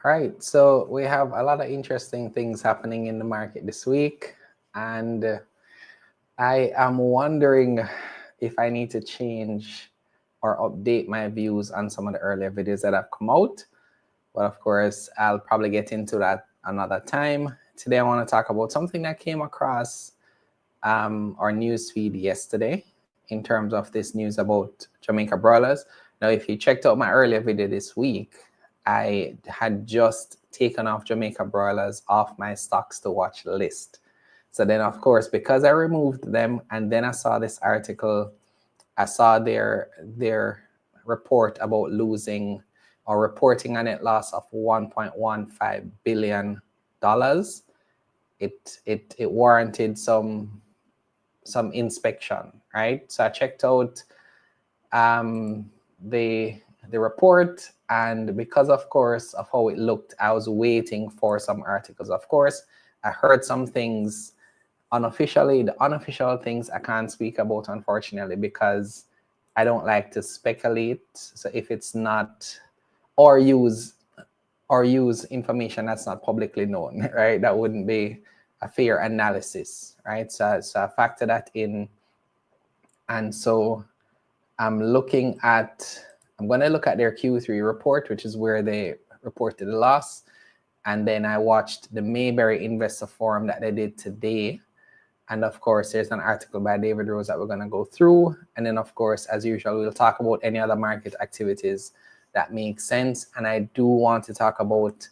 All right, so we have a lot of interesting things happening in the market this week, and I am wondering if I need to change or update my views on some of the earlier videos that have come out. But of course, I'll probably get into that another time. Today, I want to talk about something that came across our news feed yesterday in terms of this news about Jamaica Broilers. Now, if you checked out my earlier video this week, I had just taken off Jamaica Broilers off my stocks to watch list. So then, of course, because I removed them and then I saw this article, I saw their report about losing or reporting a net loss of $1.15 billion. It warranted some inspection, right? So I checked out the report, and because of course of how it looked, I was waiting for some articles. Of course, I heard some things unofficially. The unofficial things I can't speak about, unfortunately, because I don't like to speculate. So if it's not, or use information that's not publicly known, right? That wouldn't be a fair analysis, right? So I factor that in. And so I'm going to look at their Q3 report, which is where they reported the loss. And then I watched the Mayberry Investor Forum that they did today. And of course, there's an article by David Rose that we're going to go through. And then, of course, as usual, we'll talk about any other market activities that make sense. And I do want to talk about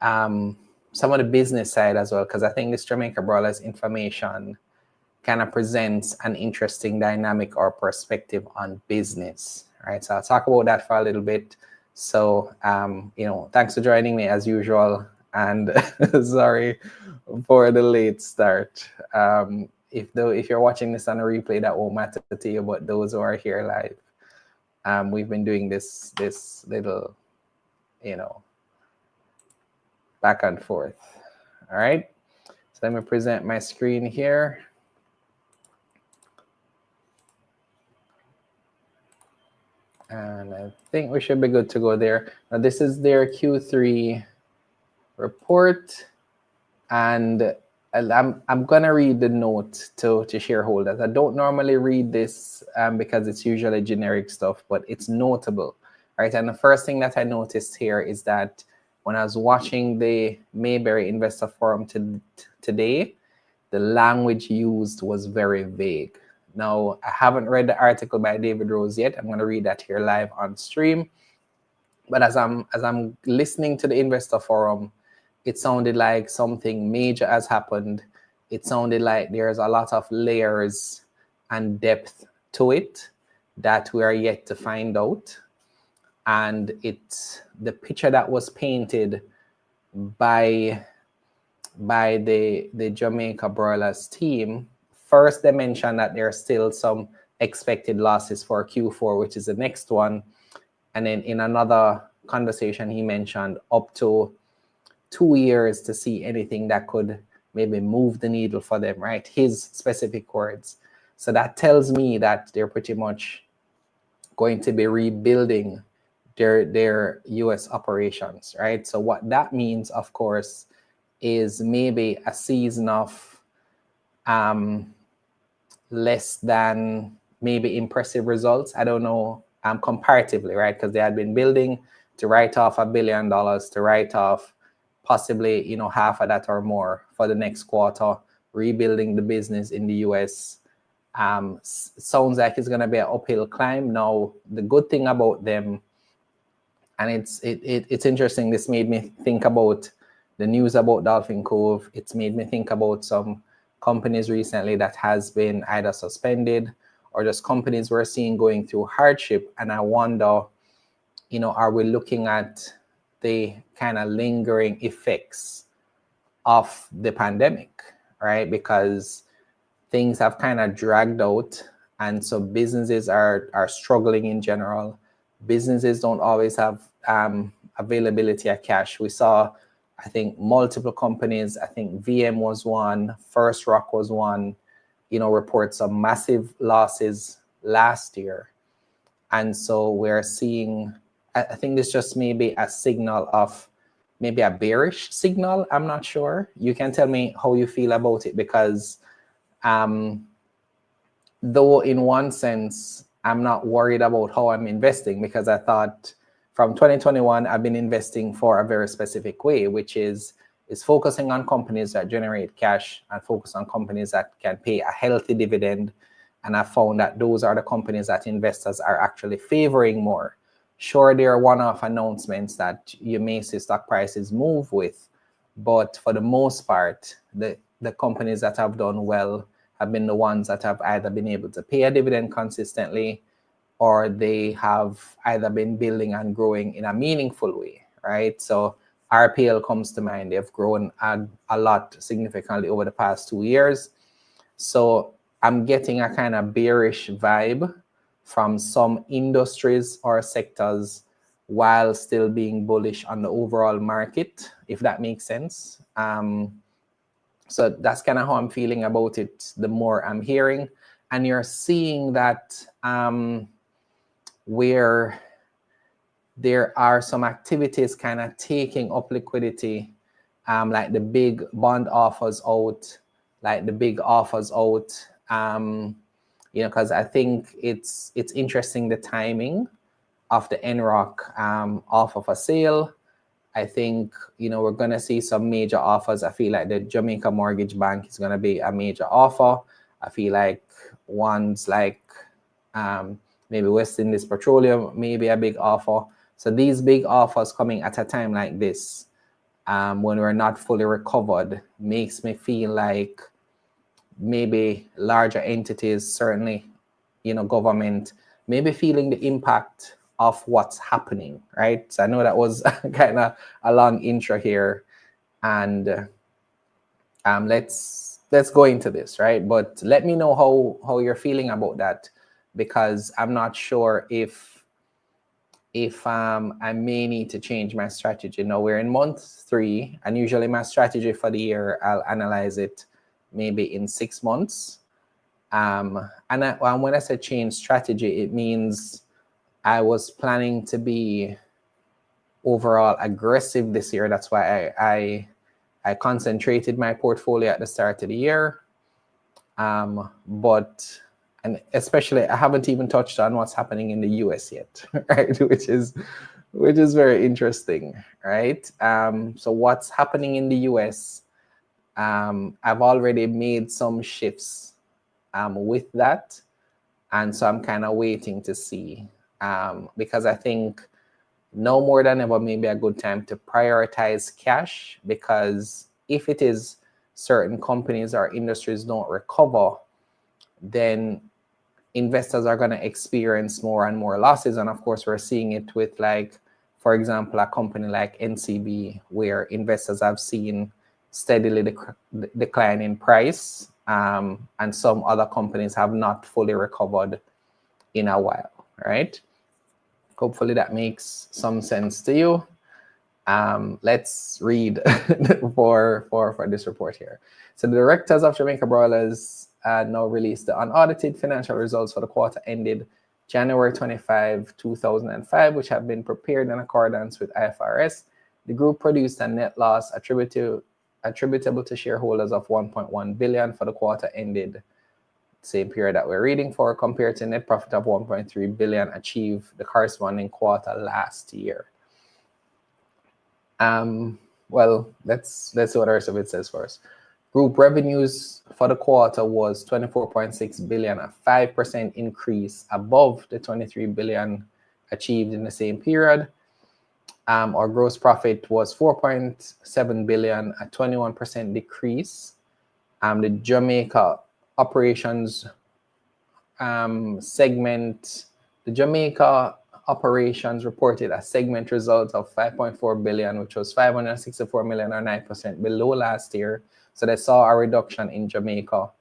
some of the business side as well, because I think this Jamaica Broilers information kind of presents an interesting dynamic or perspective on business, right? So I'll talk about that for a little bit. So, thanks for joining me as usual. And sorry for the late start. If you're watching this on a replay, that won't matter to you, but those who are here live, we've been doing this little, back and forth. All right. So let me present my screen here. And I think we should be good to go there. Now, this is their Q3 report. And I'm going to read the note to shareholders. I don't normally read this because it's usually generic stuff, but it's notable, right? And the first thing that I noticed here is that when I was watching the Mayberry Investor Forum today, the language used was very vague. Now, I haven't read the article by David Rose yet. I'm going to read that here live on stream. But as I'm listening to the Investor Forum, it sounded like something major has happened. It sounded like there's a lot of layers and depth to it that we are yet to find out. And it's the picture that was painted by the Jamaica Broilers team. First, they mentioned that there are still some expected losses for Q4, which is the next one. And then in another conversation, he mentioned up to 2 years to see anything that could maybe move the needle for them, right? His specific words. So that tells me that they're pretty much going to be rebuilding their US operations, right? So what that means, of course, is maybe a season of less than maybe impressive results. I don't know, comparatively, right? Because they had been building to write off $1 billion, to write off possibly, half of that or more for the next quarter, rebuilding the business in the US. Sounds like it's going to be an uphill climb. Now, the good thing about them, and it's interesting, this made me think about the news about Dolphin Cove. It's made me think about some companies recently that has been either suspended or just companies we're seeing going through hardship. And I wonder, are we looking at the kind of lingering effects of the pandemic, right? Because things have kind of dragged out. And so businesses are struggling in general. Businesses don't always have availability of cash. We saw, I think, multiple companies. I think VM was one, First Rock was one, report some massive losses last year. And so we're seeing, I think this just may be a signal of maybe a bearish signal. I'm not sure. You can tell me how you feel about it, because though in one sense, I'm not worried about how I'm investing, because I thought from 2021, I've been investing for a very specific way, which is focusing on companies that generate cash and focus on companies that can pay a healthy dividend. And I found that those are the companies that investors are actually favoring more. Sure, there are one-off announcements that you may see stock prices move with, but for the most part, the companies that have done well have been the ones that have either been able to pay a dividend consistently, or they have either been building and growing in a meaningful way, right? So RPL comes to mind. They've grown a lot significantly over the past 2 years. So I'm getting a kind of bearish vibe from some industries or sectors while still being bullish on the overall market, if that makes sense. So that's kind of how I'm feeling about it the more I'm hearing. And you're seeing that where there are some activities kind of taking up liquidity, like the big bond offers out, because I think it's interesting, the timing of the NROC off of a sale. I think, we're going to see some major offers. I feel like the Jamaica Mortgage Bank is going to be a major offer. I feel like ones like maybe West Indies Petroleum may be a big offer. So these big offers coming at a time like this, when we're not fully recovered, makes me feel like maybe larger entities, certainly, government, maybe feeling the impact of what's happening, right? So I know that was kind of a long intro here, and let's go into this, right? But let me know how you're feeling about that, because I'm not sure if I may need to change my strategy. Now we're in month 3, and usually my strategy for the year, I'll analyze it maybe in 6 months. And when I say change strategy, it means I was planning to be overall aggressive this year. That's why I concentrated my portfolio at the start of the year. But especially, I haven't even touched on what's happening in the US yet, right? Which is very interesting, right? So what's happening in the US, I've already made some shifts with that. And so I'm kind of waiting to see, because I think no more than ever may be a good time to prioritize cash, because if it is certain companies or industries don't recover, then investors are going to experience more and more losses. And of course, we're seeing it with, like, for example, a company like NCB, where investors have seen steadily decline in price, and some other companies have not fully recovered in a while, right? Hopefully that makes some sense to you. Let's read for this report here. So the directors of Jamaica Broilers now released the unaudited financial results for the quarter ended January 25, 2005, which have been prepared in accordance with IFRS. The group produced a net loss attributable to shareholders of 1.1 billion for the quarter ended same period that we're reading for, compared to net profit of 1.3 billion achieved the corresponding quarter last year. Well, let's see what the rest of it says for us. Group revenues for the quarter was 24.6 billion, a 5% increase above the 23 billion achieved in the same period. Our gross profit was 4.7 billion, a 21% decrease. The Jamaica operations segment, the Jamaica operations reported a segment result of 5.4 billion, which was 564 million, or 9% below last year. So they saw a reduction in Jamaica.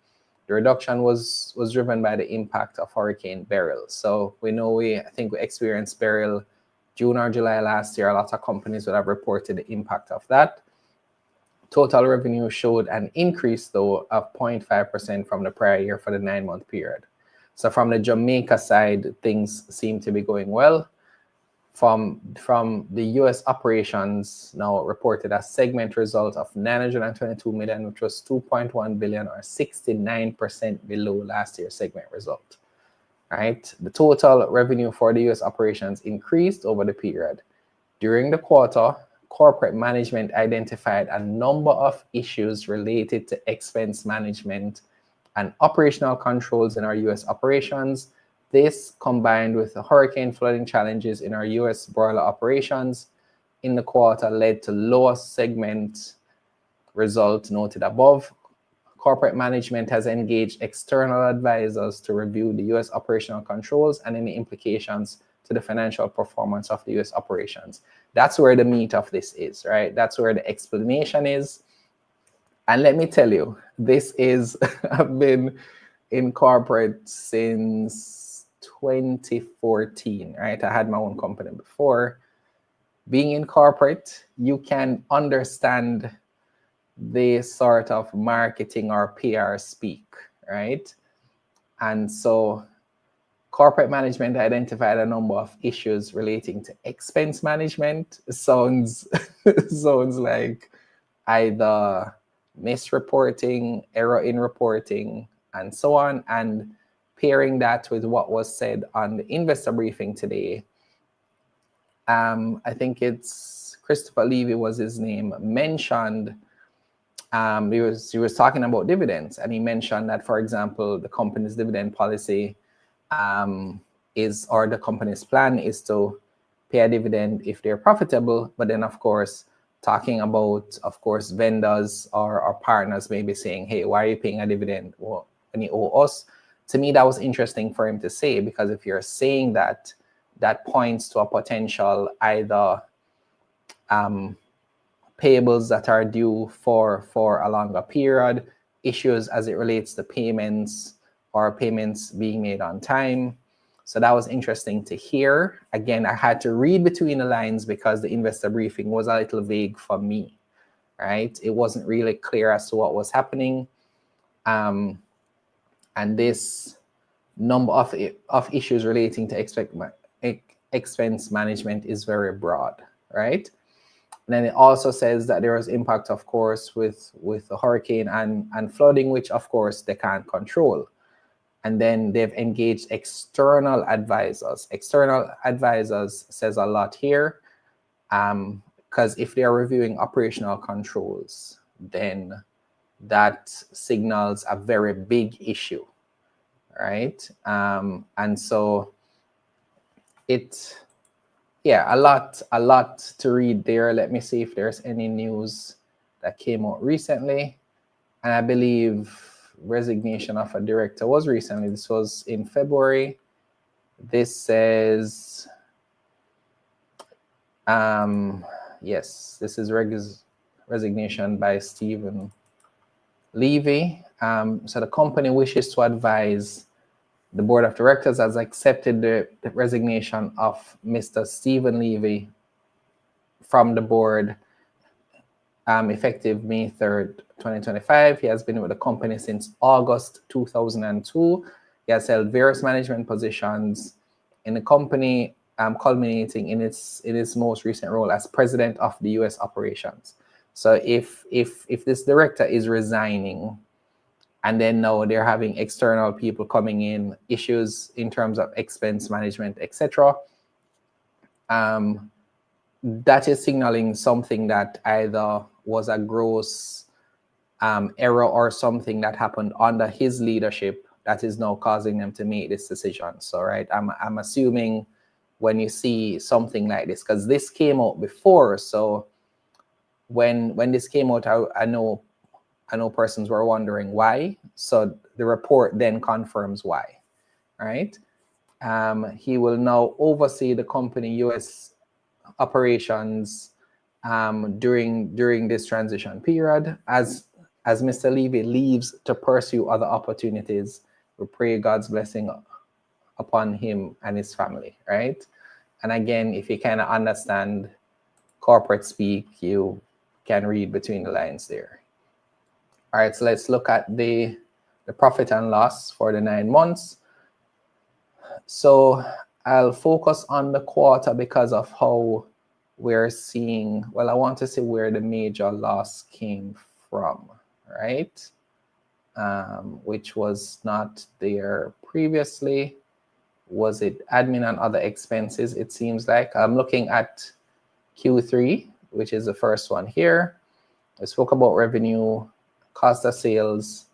The reduction was driven by the impact of Hurricane Beryl. So I think we experienced Beryl June or July last year. A lot of companies would have reported the impact of that. Total revenue showed an increase, though, of 0.5% from the prior year for the 9-month period. So from the Jamaica side, things seem to be going well. from the US operations now reported a segment result of 922 million, which was 2.1 billion or 69% below last year's segment result. Right? The total revenue for the US operations increased over the period. During the quarter, corporate management identified a number of issues related to expense management and operational controls in our US operations. This, combined with the hurricane flooding challenges in our US broiler operations in the quarter, led to lower segment results noted above. Corporate management has engaged external advisors to review the US operational controls and any implications to the financial performance of the US operations. That's where the meat of this is, right? That's where the explanation is. And let me tell you, this is, I've been in corporate since 2014, right? I had my own company before. Being in corporate, you can understand the sort of marketing or PR speak, right? And so corporate management identified a number of issues relating to expense management. Sounds like either misreporting, error in reporting, and so on. And pairing that with what was said on the investor briefing today, I think it's Christopher Levy was his name, mentioned he was talking about dividends, and he mentioned that, for example, the company's dividend policy the company's plan is to pay a dividend if they're profitable. But then, of course, talking about, of course, vendors or partners maybe saying, hey, why are you paying a dividend when you owe us? To me, that was interesting for him to say, because if you're saying that, that points to a potential either payables that are due for a longer period, issues as it relates to payments or payments being made on time. So that was interesting to hear. Again, I had to read between the lines because the investor briefing was a little vague for me, right? It wasn't really clear as to what was happening. And this number of issues relating to expense management is very broad, right? And then it also says that there was impact, of course, with the hurricane and flooding, which, of course, they can't control. And then they've engaged external advisors. External advisors says a lot here, because if they're reviewing operational controls, then that signals a very big issue, right? And so a lot to read there. Let me see if there's any news that came out recently. And I believe resignation of a director was recently. This was in February. This says, yes, this is resignation by Stephen Levy. So the company wishes to advise the board of directors has accepted the resignation of Mr. Stephen Levy from the board effective May 3rd, 2025. He has been with the company since August 2002. He has held various management positions in the company, culminating in its most recent role as president of the US operations. So if this director is resigning, and then now they're having external people coming in, issues in terms of expense management, etc., that is signaling something that either was a gross error or something that happened under his leadership that is now causing them to make this decision. So, right, I'm assuming when you see something like this, because this came out before, so when this came out, I know persons were wondering why. So the report then confirms why, right? He will now oversee the company US operations during this transition period. As Mr. Levy leaves to pursue other opportunities, we pray God's blessing upon him and his family, right? And again, if you kind of understand corporate speak, you can read between the lines there. All right, so let's look at the profit and loss for the 9 months. So I'll focus on the quarter because of how we're seeing, well, I want to see where the major loss came from, right? Which was not there previously. Was it admin and other expenses? It seems like I'm looking at Q3, which is the first one here. I spoke about revenue, cost of sales,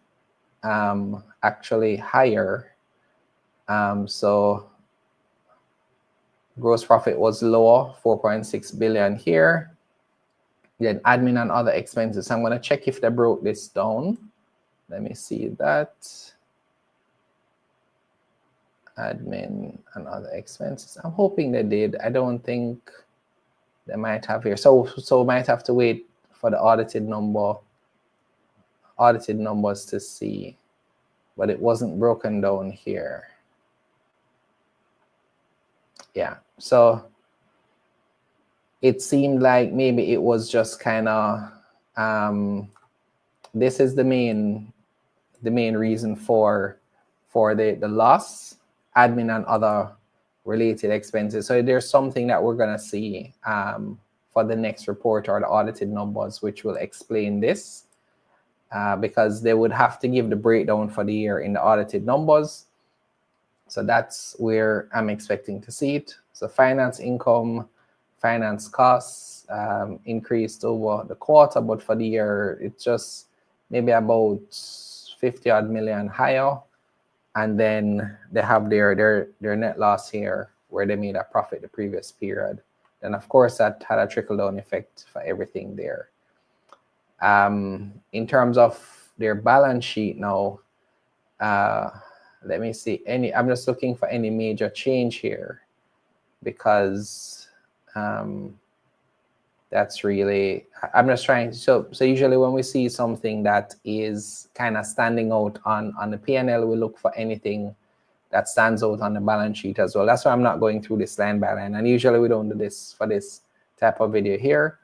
actually higher. So gross profit was lower, 4.6 billion here. Then admin and other expenses. I'm going to check if they broke this down. Let me see that. Admin and other expenses. I'm hoping they did. I don't think they might have here. So might have to wait for the audited numbers to see. But it wasn't broken down here. Yeah. So it seemed like maybe it was just kind of this is the main reason for the loss, admin and other related expenses. So there's something that we're going to see for the next report or the audited numbers, which will explain this, because they would have to give the breakdown for the year in the audited numbers. So that's where I'm expecting to see it. So finance income, finance costs increased over the quarter, but for the year, it's just maybe about 50 odd million higher. And then they have their net loss here where they made a profit the previous period. And of course, that had a trickle-down effect for everything there. In terms of their balance sheet now, let me see. I'm just looking for any major change here, because that's really, I'm just trying. So usually when we see something that is kind of standing out on the P&L, we look for anything that stands out on the balance sheet as well. That's why I'm not going through this line by line. And usually we don't do this for this type of video here.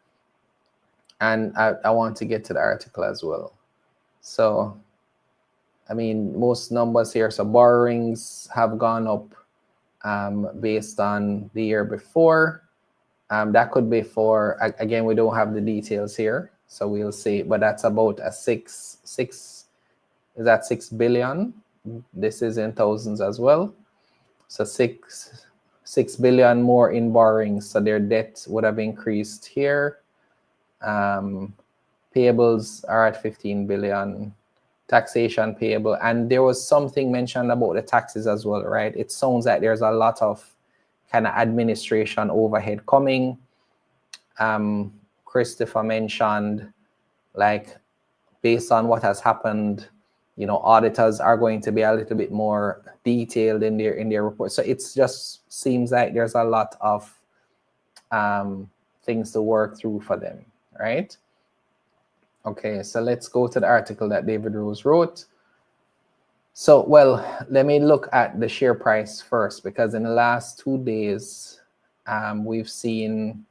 And I want to get to the article as well. So, I mean, most numbers here. So borrowings have gone up based on the year before. That could be for, again, we don't have the details here, so we'll see, but that's about a 6 billion? This is in thousands as well. So 6 billion more in borrowings, so their debt would have increased here. Payables are at 15 billion, taxation payable, and there was something mentioned about the taxes as well, right? It sounds like there's a lot of kind of administration overhead coming. Christopher mentioned, like, based on what has happened, you know, auditors are going to be a little bit more detailed in their report. So it just seems like there's a lot of things to work through for them, right? Okay, so let's go to the article that David Rose wrote. So, well, let me look at the share price first, because in the last 2 days, we've seen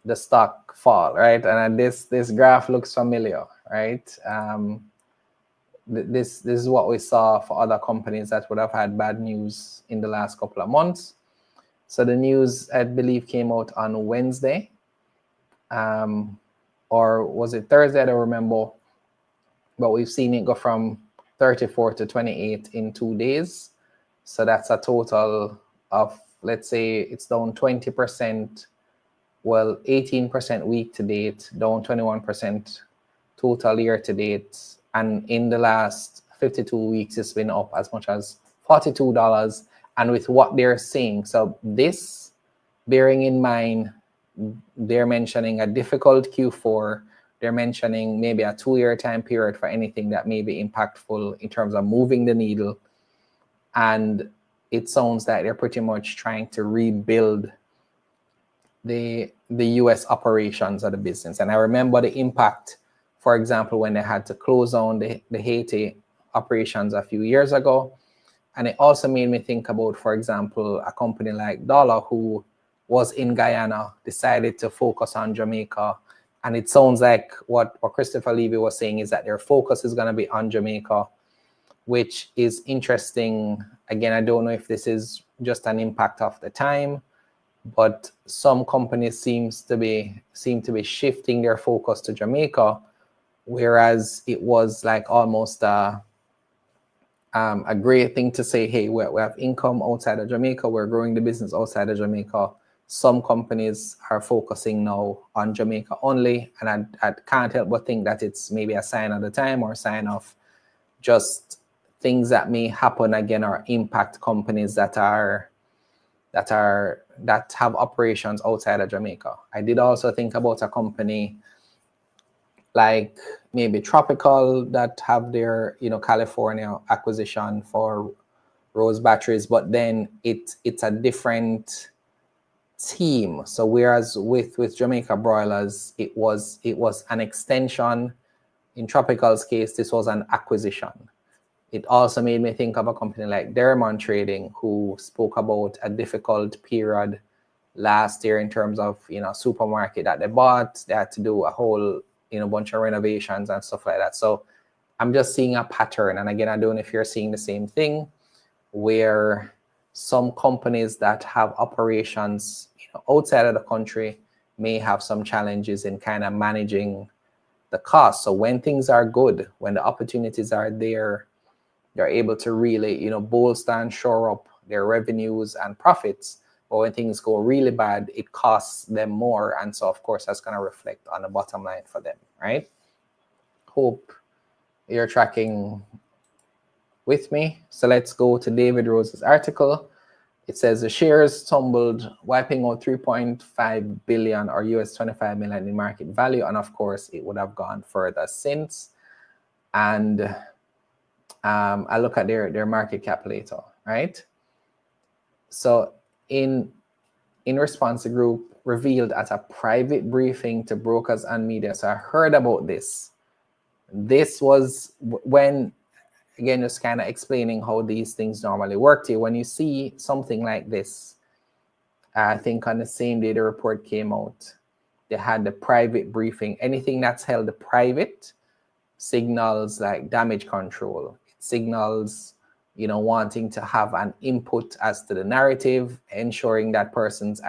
the stock fall, right? And this graph looks familiar, right? This is what we saw for other companies that would have had bad news in the last couple of months. So the news, I believe, came out on Wednesday, or was it Thursday? I don't remember. But we've seen it go from 34 to 28 in 2 days. So that's a total of, let's say it's down 20%, well, 18% week to date, down 21% total year to date. And in the last 52 weeks, it's been up as much as $42. And with what they're saying, so this, bearing in mind, they're mentioning a difficult Q4. They're mentioning maybe a 2-year time period for anything that may be impactful in terms of moving the needle. And it sounds like they're pretty much trying to rebuild the US operations of the business. And I remember the impact, for example, when they had to close down the Haiti operations a few years ago. And it also made me think about, for example, a company like Dollar, who was in Guyana, decided to focus on Jamaica. And it sounds like what Christopher Levy was saying is that their focus is going to be on Jamaica, which is interesting. Again, I don't know if this is just an impact of the time, but some companies seem to be shifting their focus to Jamaica, whereas it was like almost a great thing to say, hey, we have income outside of Jamaica, we're growing the business outside of Jamaica. Some companies are focusing now on Jamaica only, and I can't help but think that it's maybe a sign of the time or a sign of just things that may happen again or impact companies that have operations outside of Jamaica. I did also think about a company like maybe Tropical that have their California acquisition for Rose batteries, but then it's a different team. So whereas with Jamaica Broilers, it was an extension. In Tropical's case, this was an acquisition. It also made me think of a company like L.E.A.R.N Trading, who spoke about a difficult period last year in terms of supermarket that they bought. They had to do a whole bunch of renovations and stuff like that. So I'm just seeing a pattern, and again, I don't know if you're seeing the same thing, where some companies that have operations outside of the country may have some challenges in kind of managing the cost. So when things are good, when the opportunities are there, they're able to really bolster and shore up their revenues and profits. But when things go really bad, it costs them more, and so of course that's going to reflect on the bottom line for them, right? Hope you're tracking with me. So let's go to David Rose's article. It says the shares tumbled, wiping out 3.5 billion or US 25 million in market value, and of course it would have gone further since. And I look at their market cap later, right? So in response, the group revealed at a private briefing to brokers and media. So I heard about this. This was when, again, just kind of explaining how these things normally work to you. When you see something like this, I think on the same day the report came out, they had the private briefing. Anything that's held private signals like damage control. It signals, wanting to have an input as to the narrative, ensuring that person's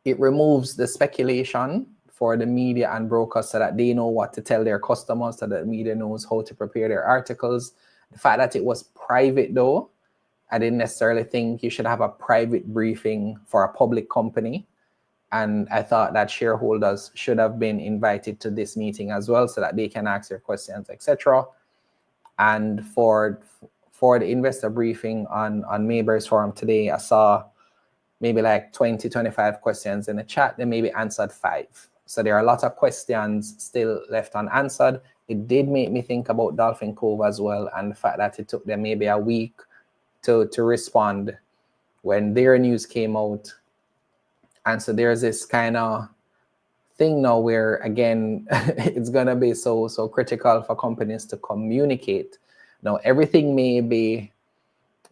it removes the speculation for the media and brokers so that they know what to tell their customers, so that the media knows how to prepare their articles. The fact that it was private, though, I didn't necessarily think you should have a private briefing for a public company. And I thought that shareholders should have been invited to this meeting as well so that they can ask their questions, etc. And for the investor briefing on Mayberry's forum today, I saw maybe like 20, 25 questions in the chat. They maybe answered 5. So there are a lot of questions still left unanswered. It did make me think about Dolphin Cove as well, and the fact that it took them maybe a week to respond when their news came out. And so there's this kind of thing now where, again, it's going to be so critical for companies to communicate. Now, everything may be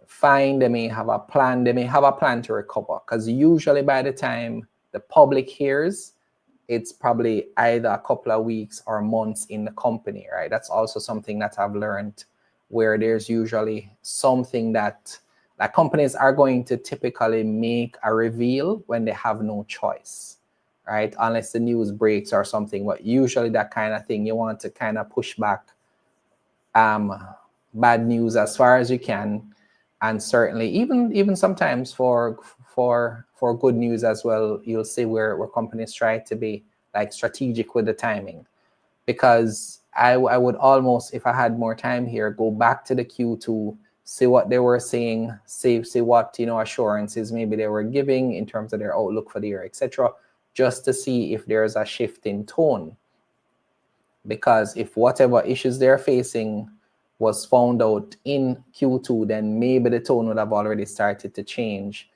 fine. They may have a plan. They may have a plan to recover, because usually by the time the public hears, it's probably either a couple of weeks or months in the company, right? That's also something that I've learned, where there's usually something that companies are going to typically make a reveal when they have no choice, right? Unless the news breaks or something. But usually that kind of thing, you want to kind of push back bad news as far as you can. And certainly even sometimes for good news as well, you'll see where companies try to be like strategic with the timing. Because I would almost, if I had more time here, go back to the Q2, see what they were saying, see what assurances maybe they were giving in terms of their outlook for the year, etc., just to see if there's a shift in tone. Because if whatever issues they're facing was found out in Q2, then maybe the tone would have already started to change,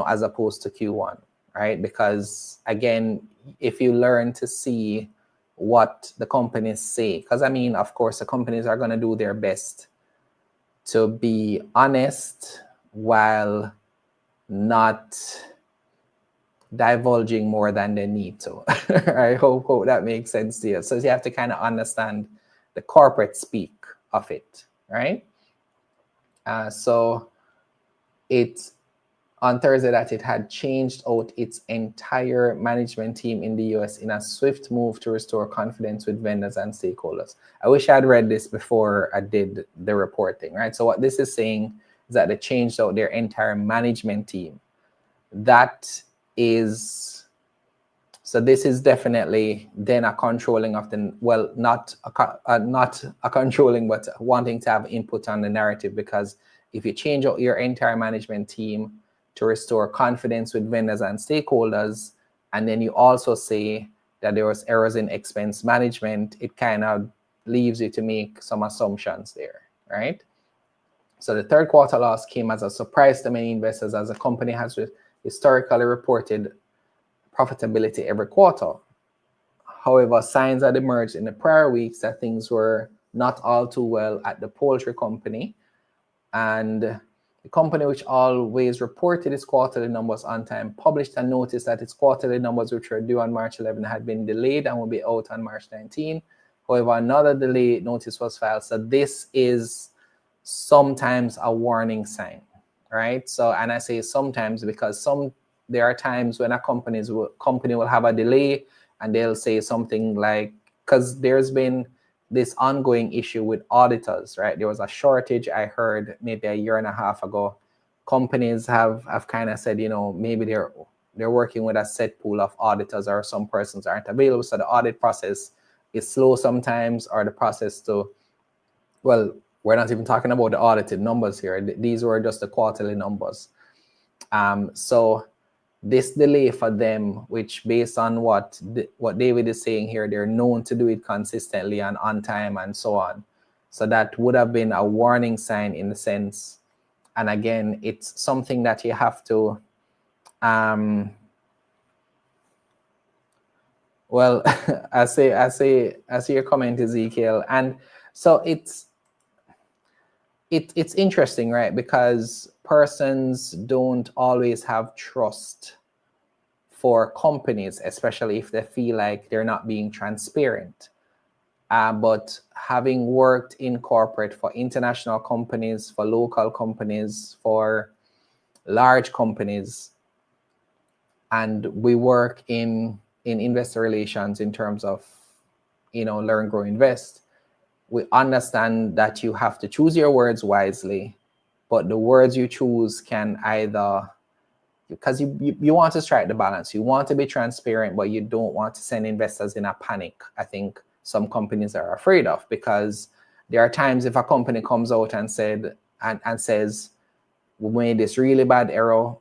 as opposed to Q1, right? Because again, if you learn to see what the companies say, because of course, the companies are going to do their best to be honest while not divulging more than they need to. I hope that makes sense to you. So you have to kind of understand the corporate speak of it, right? So on Thursday that it had changed out its entire management team in the US in a swift move to restore confidence with vendors and stakeholders. I wish I had read this before I did the reporting, right? So what this is saying is that they changed out their entire management team. That is, so this is definitely then a controlling of the, well, not a controlling, but wanting to have input on the narrative, because if you change out your entire management team to restore confidence with vendors and stakeholders, and then you also say that there was errors in expense management, it kind of leaves you to make some assumptions there, right? So the third quarter loss came as a surprise to many investors, as the company has historically reported profitability every quarter. However, signs had emerged in the prior weeks that things were not all too well at the poultry company, and the company, which always reported its quarterly numbers on time, published a notice that its quarterly numbers, which were due on March 11, had been delayed and will be out on March 19. However, another delay notice was filed. So this is sometimes a warning sign, right? So, and I say sometimes because there are times when a company will have a delay and they'll say something like, because there's been this ongoing issue with auditors, right? There was a shortage, I heard maybe a year and a half ago. Companies have kind of said, you know, maybe they're working with a set pool of auditors, or some persons aren't available, so the audit process is slow sometimes, or the process to, well, we're not even talking about the audited numbers here. These were just the quarterly numbers. So this delay for them, which based on what David is saying here, they're known to do it consistently and on time and so on. So that would have been a warning sign in the sense. And again, it's something that you have to, well, I see your comment, Ezekiel. And so it's interesting, right? Because persons don't always have trust for companies, especially if they feel like they're not being transparent. But having worked in corporate for international companies, for local companies, for large companies, and we work in investor relations in terms of, you know, learn, grow, invest, we understand that you have to choose your words wisely, but the words you choose can either, because you want to strike the balance. You want to be transparent, but you don't want to send investors in a panic. I think some companies are afraid of, because there are times if a company comes out and says, we made this really bad error,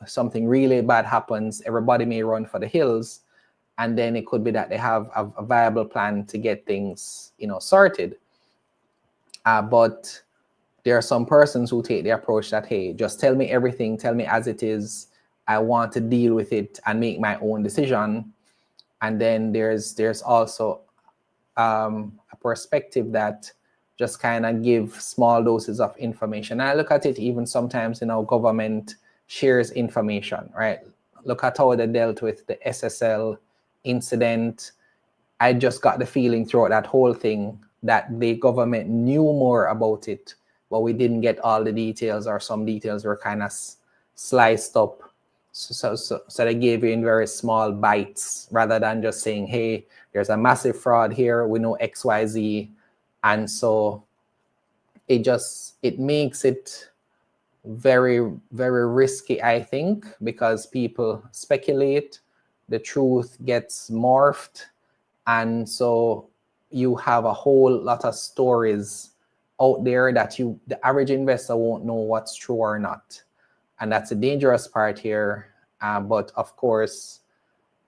something really bad happens, everybody may run for the hills, and then it could be that they have a viable plan to get things, you know, sorted. But there are some persons who take the approach that, hey, just tell me everything, tell me as it is. I want to deal with it and make my own decision. And then there's also a perspective that just kind of give small doses of information. And I look at it even sometimes, you know, government shares information, right? Look at how they dealt with the SSL incident. I just got the feeling throughout that whole thing that the government knew more about it, but we didn't get all the details, or some details were kind of sliced up. So they gave you in very small bites, rather than just saying, hey, there's a massive fraud here, we know XYZ. And so it makes it very, very risky, I think, because people speculate, the truth gets morphed, and so you have a whole lot of stories out there that the average investor won't know what's true or not. And that's a dangerous part here. But of course,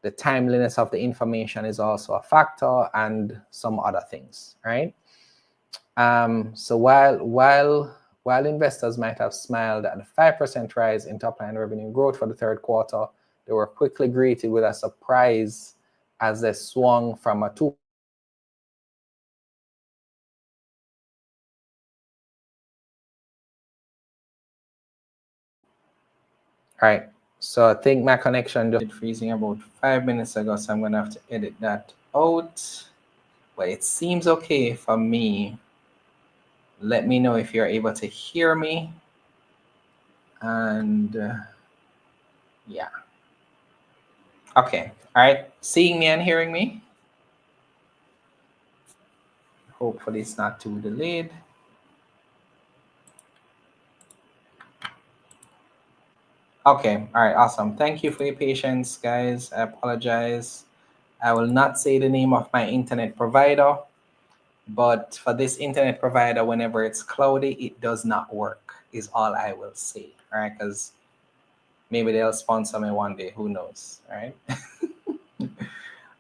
the timeliness of the information is also a factor, and some other things, right? So while investors might have smiled at the 5% rise in top-line revenue growth for the third quarter, they were quickly greeted with a surprise as they swung from a 2%. All right, so I think my connection just freezing about 5 minutes ago, so I'm gonna have to edit that out. But it seems okay for me. Let me know if you're able to hear me. And yeah. Okay. All right. Seeing me and hearing me? Hopefully it's not too delayed. Okay. All right. Awesome. Thank you for your patience, guys. I apologize. I will not say the name of my internet provider, but for this internet provider, whenever it's cloudy, it does not work, is all I will say. All right. Because maybe they'll sponsor me one day. Who knows? All right.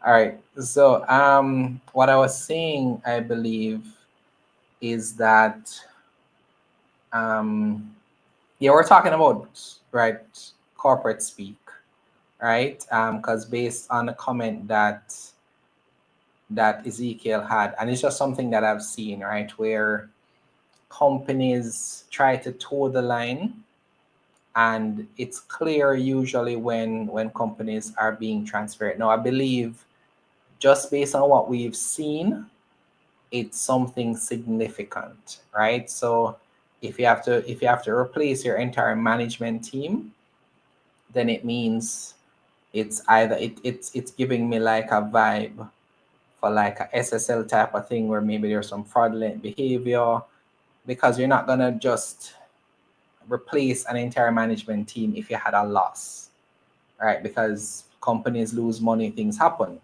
All right. So what I was saying, I believe, is that yeah, we're talking about right corporate speak, right? Because based on the comment that Ezekiel had, and it's just something that I've seen, right, where companies try to toe the line, and it's clear usually when companies are being transparent. Now, I believe just based on what we've seen, it's something significant, right? So if you have to replace your entire management team, then it means it's either it's giving me like a vibe for like a SSL type of thing where maybe there's some fraudulent behavior, because you're not gonna just replace an entire management team if you had a loss, right? Because companies lose money, things happen,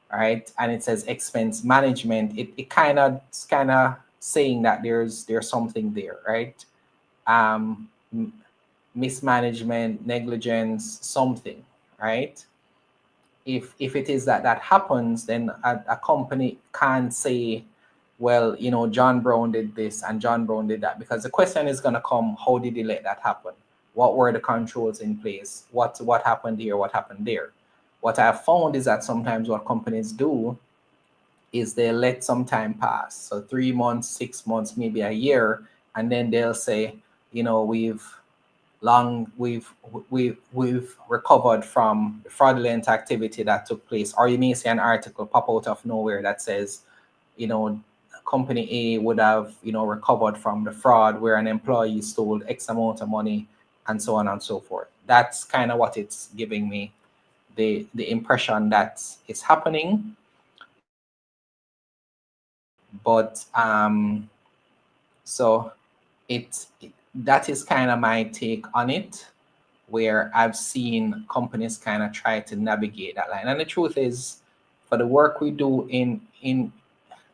right? And it says expense management. It kind of saying that there's something there, right? Mismanagement, negligence, something, right? If it is that happens, then a company can't say, well, John Brown did this and John Brown did that, because the question is going to come, how did he let that happen? What were the controls in place? What happened here? What happened there? What I've found is that sometimes what companies do is they let some time pass. So 3 months, 6 months, maybe a year, and then they'll say, we've recovered from the fraudulent activity that took place. Or you may see an article pop out of nowhere that says, company A would have, recovered from the fraud where an employee stole X amount of money, and so on and so forth. That's kind of what it's giving me, the impression that it's happening. But so that is kind of my take on it, where I've seen companies kind of try to navigate that line. And the truth is, for the work we do in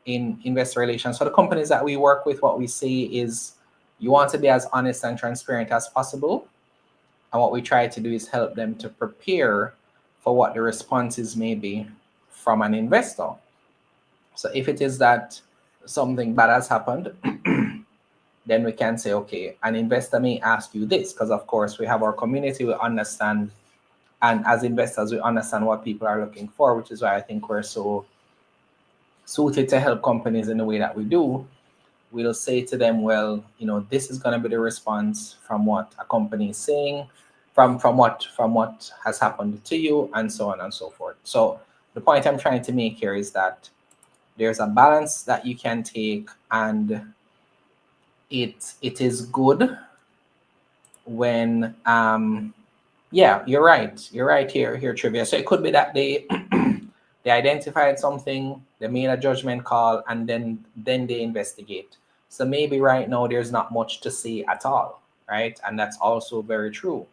investor relations, for the companies that we work with, what we say is you want to be as honest and transparent as possible. And what we try to do is help them to prepare for what the responses may be from an investor. So if it is that something bad has happened, then we can say, okay, an investor may ask you this, because of course we have our community, we understand, and as investors, we understand what people are looking for, which is why I think we're so suited to help companies in the way that we do. We'll say to them, well, this is going to be the response from what a company is saying, from what has happened to you, and so on and so forth. So the point I'm trying to make here is that there's a balance that you can take, and it is good when yeah, you're right here, Trivia. So it could be that they they identified something, they made a judgment call, and then they investigate. So maybe right now there's not much to say at all, right? And that's also very true.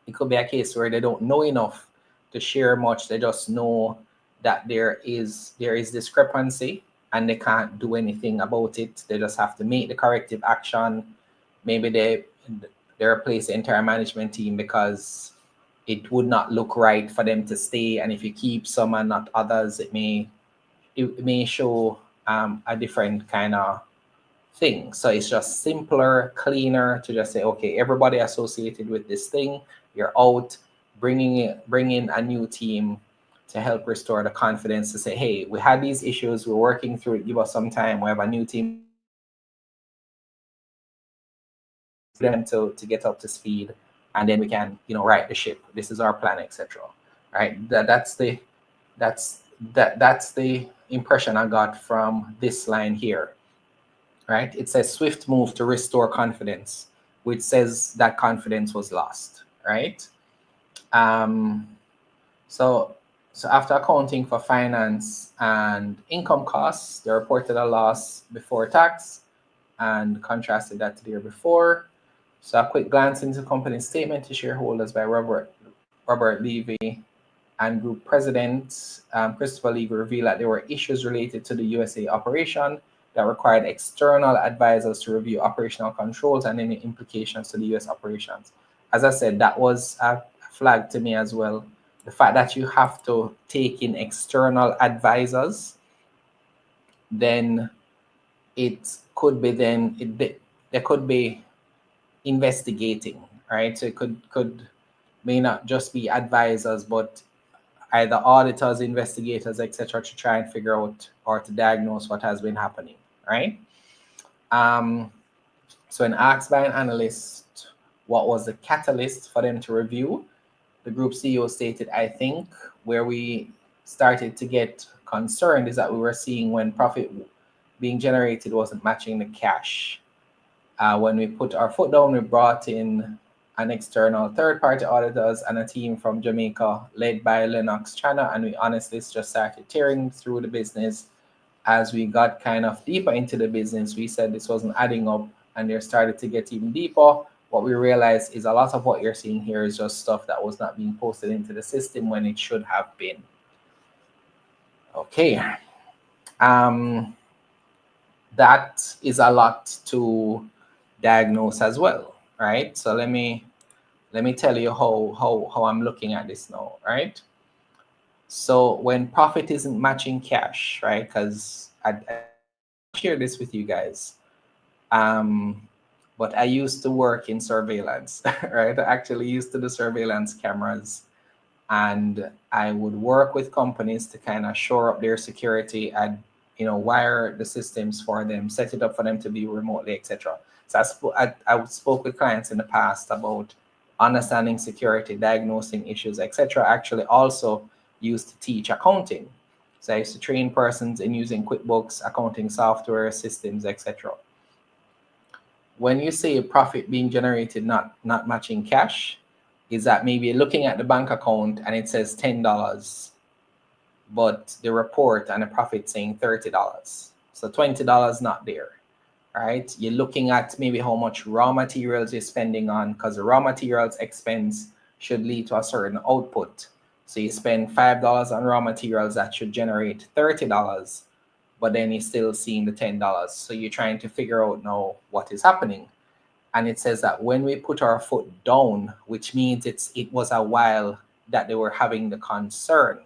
It could be a case where they don't know enough to share much. They just know that there is discrepancy and they can't do anything about it. They just have to make the corrective action. Maybe they replace the entire management team because it would not look right for them to stay. And if you keep some and not others, it may show a different kind of thing. So it's just simpler, cleaner to just say, okay, everybody associated with this thing, you're out, bring in a new team to help restore the confidence, to say, hey, we had these issues, we're working through it, give us some time, we have a new team them to get up to speed, and then we can right the ship. This is our plan, etc. Right? That's the impression I got from this line here. Right? It says swift move to restore confidence. which says that confidence was lost, right? So after accounting for finance and income costs, they reported a loss before tax and contrasted that to the year before. So a quick glance into the company statement to shareholders by Robert Levy and Group President Christopher Levy revealed that there were issues related to the USA operation that required external advisors to review operational controls and any implications to the US operations. As I said, that was a flag to me as well. The fact that you have to take in external advisors, then it could be there could be investigating, right? So it may not just be advisors, but either auditors, investigators, etc., to try and figure out or to diagnose what has been happening, right? So when asked by an analyst what was the catalyst for them to review, the group CEO stated, I think where we started to get concerned is that we were seeing when profit being generated wasn't matching the cash. When we put our foot down, we brought in an external third-party auditors and a team from Jamaica led by Lennox China, and we honestly just started tearing through the business. As we got kind of deeper into the business, we said this wasn't adding up, and they started to get even deeper. What we realized is a lot of what you're seeing here is just stuff that was not being posted into the system when it should have been. Okay. That is a lot to diagnose as well, right? So let me tell you how I'm looking at this now, right? So when profit isn't matching cash, right? Because I share this with you guys. But I used to work in surveillance, right? I actually used to do surveillance cameras, and I would work with companies to kind of shore up their security and wire the systems for them, set it up for them to be remotely, etc. So I spoke with clients in the past about understanding security, diagnosing issues, etc. Actually also used to teach accounting. So I used to train persons in using QuickBooks, accounting software, systems, etc. When you say profit being generated not matching cash, is that maybe looking at the bank account and it says $10, but the report and the profit saying $30. So $20 not there, right? You're looking at maybe how much raw materials you're spending on, because the raw materials expense should lead to a certain output. So you spend $5 on raw materials that should generate $30, but then you're still seeing the $10. So you're trying to figure out now what is happening. And it says that when we put our foot down, which means it was a while that they were having the concern.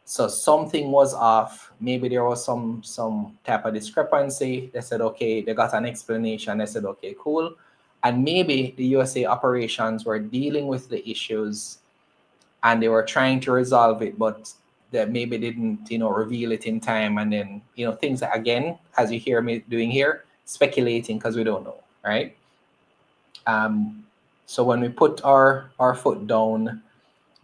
So something was off. Maybe there was some type of discrepancy. They said, okay, they got an explanation. They said, okay, cool. And maybe the USA operations were dealing with the issues and they were trying to resolve it, but they maybe didn't, reveal it in time. And then, things that, again, as you hear me doing here, speculating because we don't know, right? So when we put our foot down,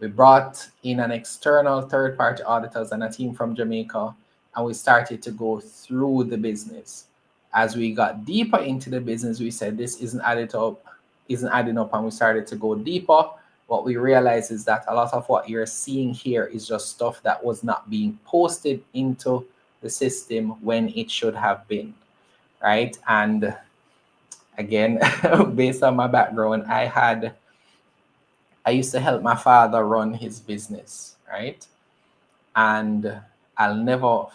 we brought in an external third-party auditors and a team from Jamaica, and we started to go through the business. As we got deeper into the business, we said this isn't adding up, and we started to go deeper. What we realized is that a lot of what you're seeing here is just stuff that was not being posted into the system when it should have been, right? And again, based on my background, I used to help my father run his business, right? And I'll never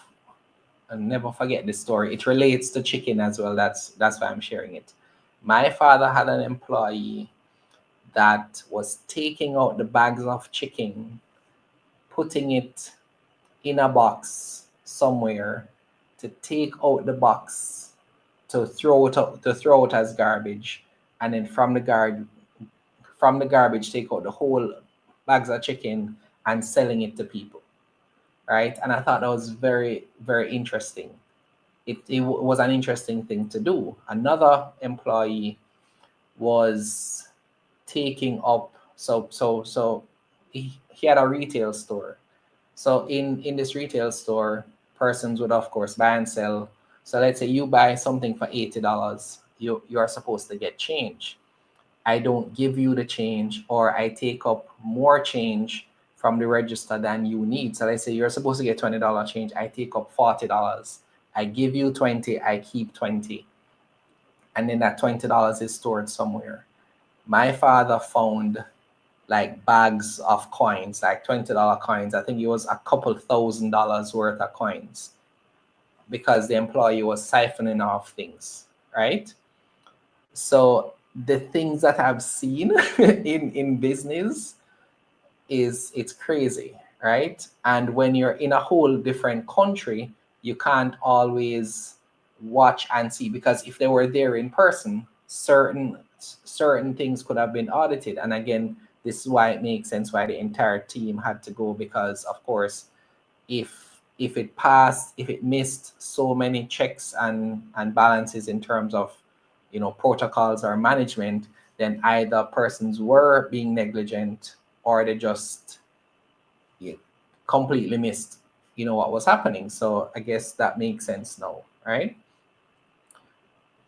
forget this story. It relates to chicken as well. That's why I'm sharing it. My father had an employee that was taking out the bags of chicken, putting it in a box somewhere, to take out the box, to throw it as garbage, and then from the garbage take out the whole bags of chicken and selling it to people, right? And I thought that was very, very interesting. It was an interesting thing to do. Another employee was taking up, so he had a retail store. So in this retail store, persons would of course buy and sell. So let's say you buy something for $80, you are supposed to get change. I don't give you the change, or I take up more change from the register than you need. So let's say you're supposed to get $20 change. I take up $40. I give you 20, I keep 20. And then that $20 is stored somewhere. My father found like bags of coins, like $20 coins. I think it was a couple $1,000 worth of coins, because the employee was siphoning off things, right? So the things that I've seen in business it's crazy, right? And when you're in a whole different country, you can't always watch and see, because if they were there in person, certain things could have been audited. And again, this is why it makes sense why the entire team had to go, because of course, if it passed, if it missed so many checks and balances in terms of protocols or management, then either persons were being negligent, or they just completely missed what was happening. So I guess that makes sense now, right?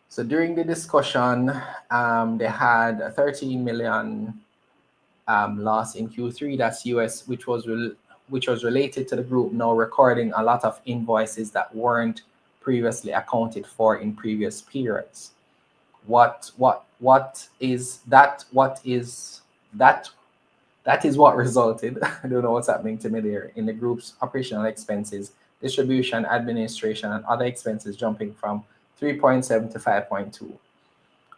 So during the discussion, they had a 13 million loss in Q3. That's US, which was related to the group now recording a lot of invoices that weren't previously accounted for in previous periods. What is that? That is what resulted. I don't know what's happening to me there, in the group's operational expenses, distribution, administration, and other expenses jumping from 3.7 to 5.2.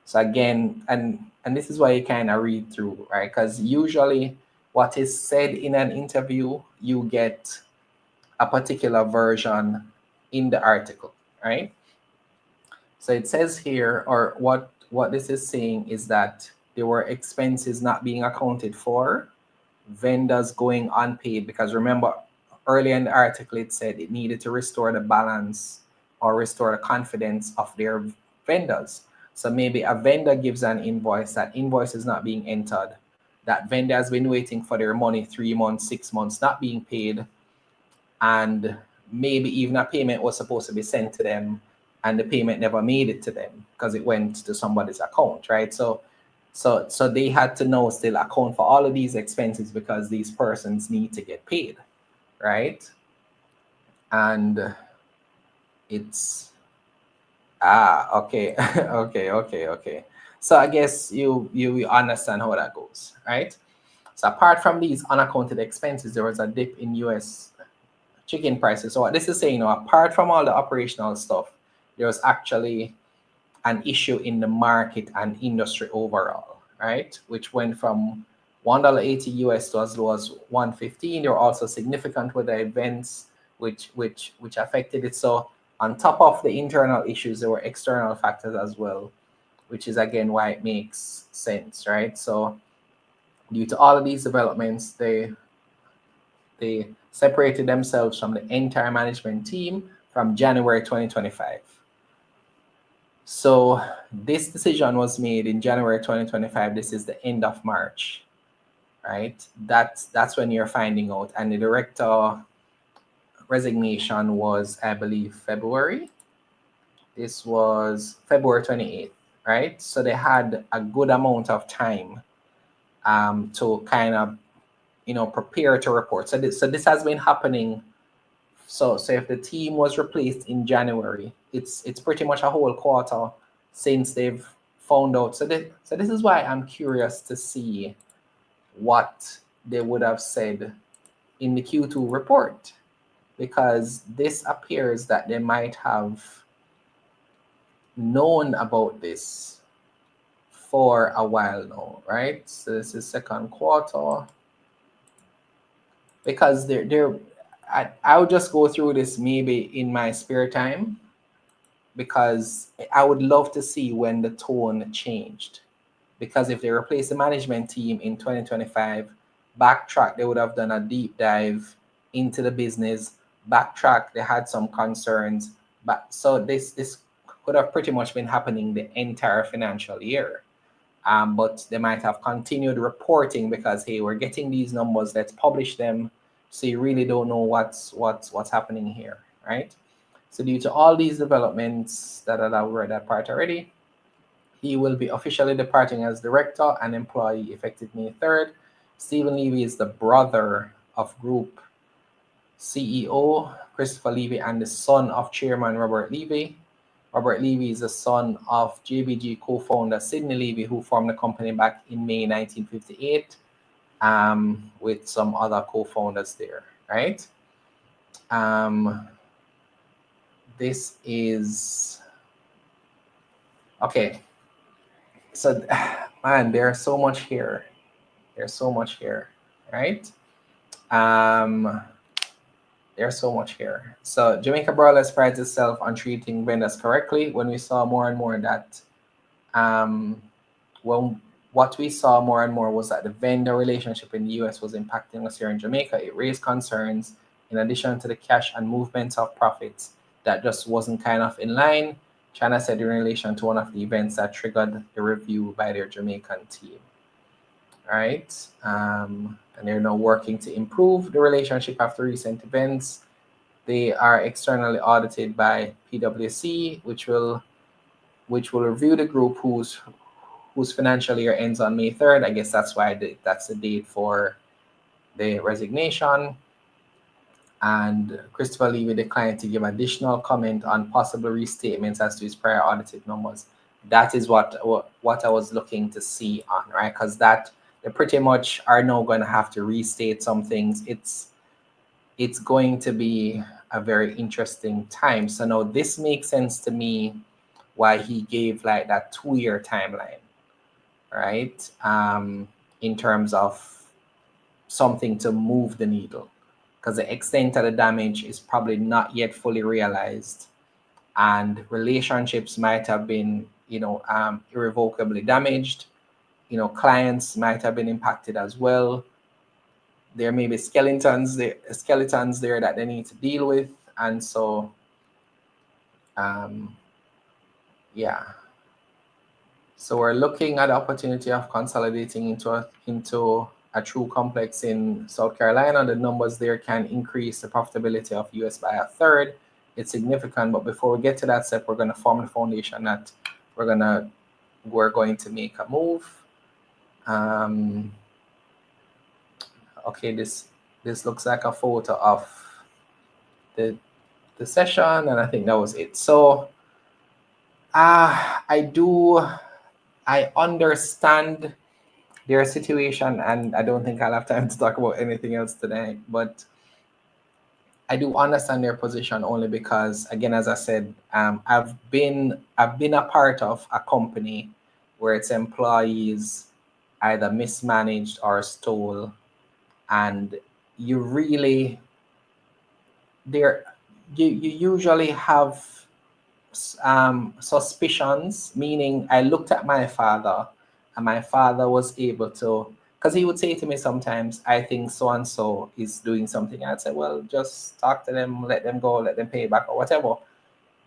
So again, and this is why you kind of read through, right? Because usually what is said in an interview, you get a particular version in the article, right? So it says here, or what this is saying is that there were expenses not being accounted for, vendors going unpaid, because remember earlier in the article it said it needed to restore the balance or restore the confidence of their vendors. So maybe a vendor gives an invoice, that invoice is not being entered, that vendor has been waiting for their money 3 months, 6 months, not being paid, and maybe even a payment was supposed to be sent to them and the payment never made it to them because it went to somebody's account, right? So they had to now still account for all of these expenses because these persons need to get paid, right? And it's okay. Okay. So I guess you understand how that goes, right? So apart from these unaccounted expenses, there was a dip in US chicken prices. So what this is saying, apart from all the operational stuff, there was actually an issue in the market and industry overall, right? Which went from $1.80 US to as low as $1.15. There were also significant weather events which affected it. So on top of the internal issues, there were external factors as well, which is again why it makes sense, right? So due to all of these developments, they separated themselves from the entire management team from January 2025. So this decision was made in January 2025. This is the end of March, right? That's when you're finding out. And the director resignation was, I believe, February. This was February 28th, right? So they had a good amount of time to kind of, prepare to report. So this has been happening. So if the team was replaced in January, it's pretty much a whole quarter since they've found out. So this is why I'm curious to see what they would have said in the Q2 report, because this appears that they might have known about this for a while now, right? So this is second quarter, because I would just go through this maybe in my spare time, because I would love to see when the tone changed. Because if they replaced the management team in 2025, backtrack, they would have done a deep dive into the business, backtrack, they had some concerns, but so this could have pretty much been happening the entire financial year. But they might have continued reporting because, hey, we're getting these numbers, let's publish them. So you really don't know what's happening here, right? So due to all these developments that I've read that part already, He will be officially departing as director and employee effective May 3rd. Stephen Levy is the brother of Group CEO Christopher Levy and the son of Chairman Robert Levy. Robert Levy is the son of JBG co-founder Sidney Levy, who formed the company back in May 1958 with some other co-founders there, right? This is, okay. So, man, there's so much here. There's so much here, right? There's so much here. So Jamaica Broilers prides itself on treating vendors correctly. When we saw more and more that, what we saw more and more was that the vendor relationship in the US was impacting us here in Jamaica. It raised concerns in addition to the cash and movements of profits that just wasn't kind of in line. China said in relation to one of the events that triggered the review by their Jamaican team. All right, and they're now working to improve the relationship after recent events. They are externally audited by PwC, which will review the group whose financial year ends on May 3rd. I guess that's why that's the date for the resignation. And Christopher Levy declined to give additional comment on possible restatements as to his prior audited numbers. That is what I was looking to see on, right? Because that they pretty much are now going to have to restate some things. It's going to be a very interesting time. So now this makes sense to me why he gave like that 2-year timeline, right? In terms of something to move the needle, because the extent of the damage is probably not yet fully realized, and relationships might have been, irrevocably damaged. Clients might have been impacted as well. There may be skeletons there that they need to deal with, and so, yeah. So we're looking at the opportunity of consolidating into a true complex in South Carolina. The numbers there can increase the profitability of US by a third. It's significant, but before we get to that step, we're going to form the foundation that we're going to make a move. Okay, this looks like a photo of the session, and I think that was it. So I understand their situation, and I don't think I'll have time to talk about anything else today, but I do understand their position only because, again, as I said, I've been a part of a company where its employees either mismanaged or stole, and you usually have suspicions, meaning I looked at my father, and my father was able to, because he would say to me sometimes, I think so and so is doing something. I'd say, well, just talk to them, let them go, let them pay back or whatever.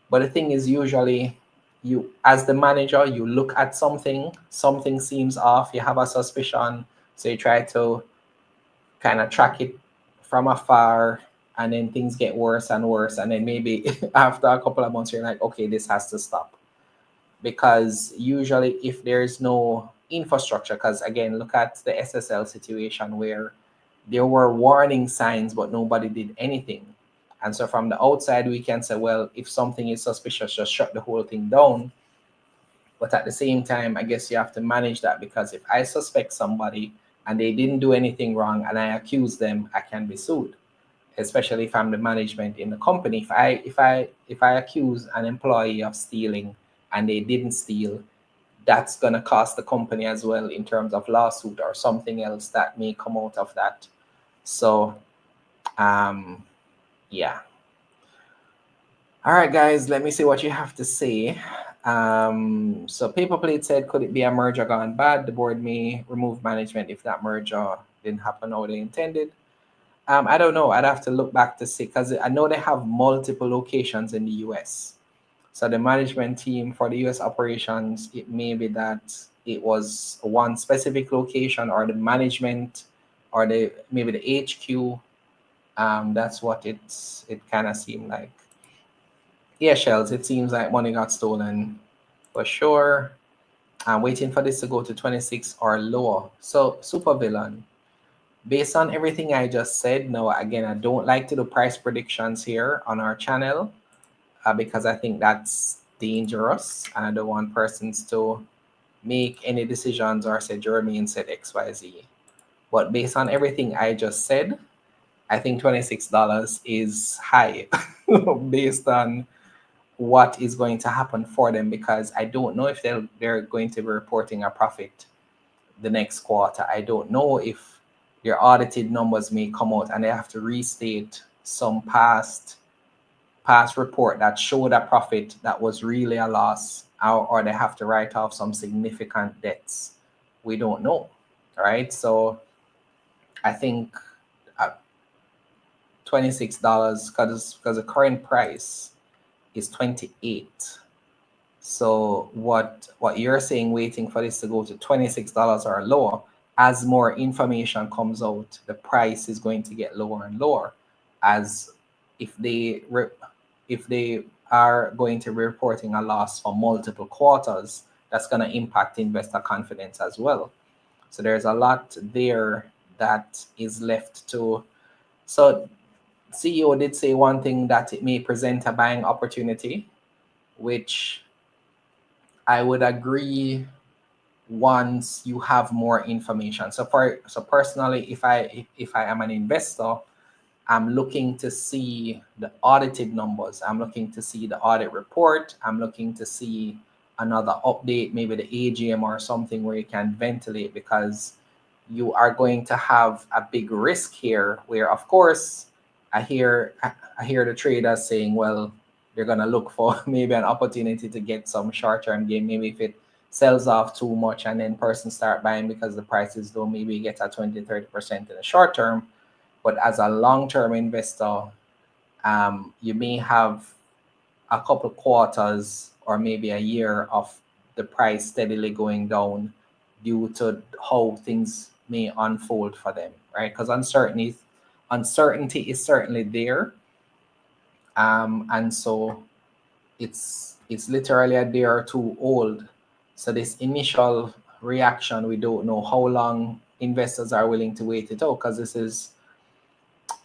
But the thing is, usually you, as the manager, you look at something seems off, you have a suspicion, so you try to kind of track it from afar, and then things get worse and worse, and then maybe after a couple of months you're like, okay, this has to stop. Because usually if there's no infrastructure, because again, look at the SSL situation where there were warning signs but nobody did anything. And so from the outside we can say, well, if something is suspicious, just shut the whole thing down. But at the same time, I guess you have to manage that, because if I suspect somebody and they didn't do anything wrong and I accuse them, I can be sued, especially if I'm the management in the company. If I accuse an employee of stealing and they didn't steal, that's going to cost the company as well in terms of lawsuit or something else that may come out of that. So, yeah. All right, guys, let me see what you have to say. So Paperplate said, could it be a merger gone bad? The board may remove management if that merger didn't happen how they intended. I don't know. I'd have to look back to see, because I know they have multiple locations in the US. So the management team for the US operations, it may be that it was one specific location, or the management, or maybe the HQ. That's what it kind of seemed like. Yeah, Shells, it seems like money got stolen for sure. I'm waiting for this to go to 26 or lower. So supervillain, based on everything I just said, now again, I don't like to do price predictions here on our channel because I think that's dangerous and I don't want persons to make any decisions or say Jermaine said XYZ. But based on everything I just said, I think $26 is high based on what is going to happen for them, because I don't know if they're going to be reporting a profit the next quarter. I don't know if their audited numbers may come out and they have to restate some past report that showed a profit that was really a loss, or they have to write off some significant debts. We don't know, right? So I think $26 because the current price is 28. So what you're saying, waiting for this to go to $26 or lower, as more information comes out, the price is going to get lower and lower, as if they are going to be reporting a loss for multiple quarters, that's going to impact investor confidence as well. So there's a lot there that is left to. So CEO did say one thing, that it may present a buying opportunity, which I would agree once you have more information. So personally, if I am an investor, I'm looking to see the audited numbers. I'm looking to see the audit report. I'm looking to see another update, maybe the AGM or something where you can ventilate, because you are going to have a big risk here where, of course, I hear the traders saying, well, they're going to look for maybe an opportunity to get some short-term gain. Maybe if it sells off too much and then persons start buying because the prices don't, maybe get a 20-30% in the short term. But as a long-term investor, you may have a couple quarters or maybe a year of the price steadily going down due to how things may unfold for them, right? Because uncertainty is certainly there, and so it's literally a day or two old. So this initial reaction, we don't know how long investors are willing to wait it out, because this is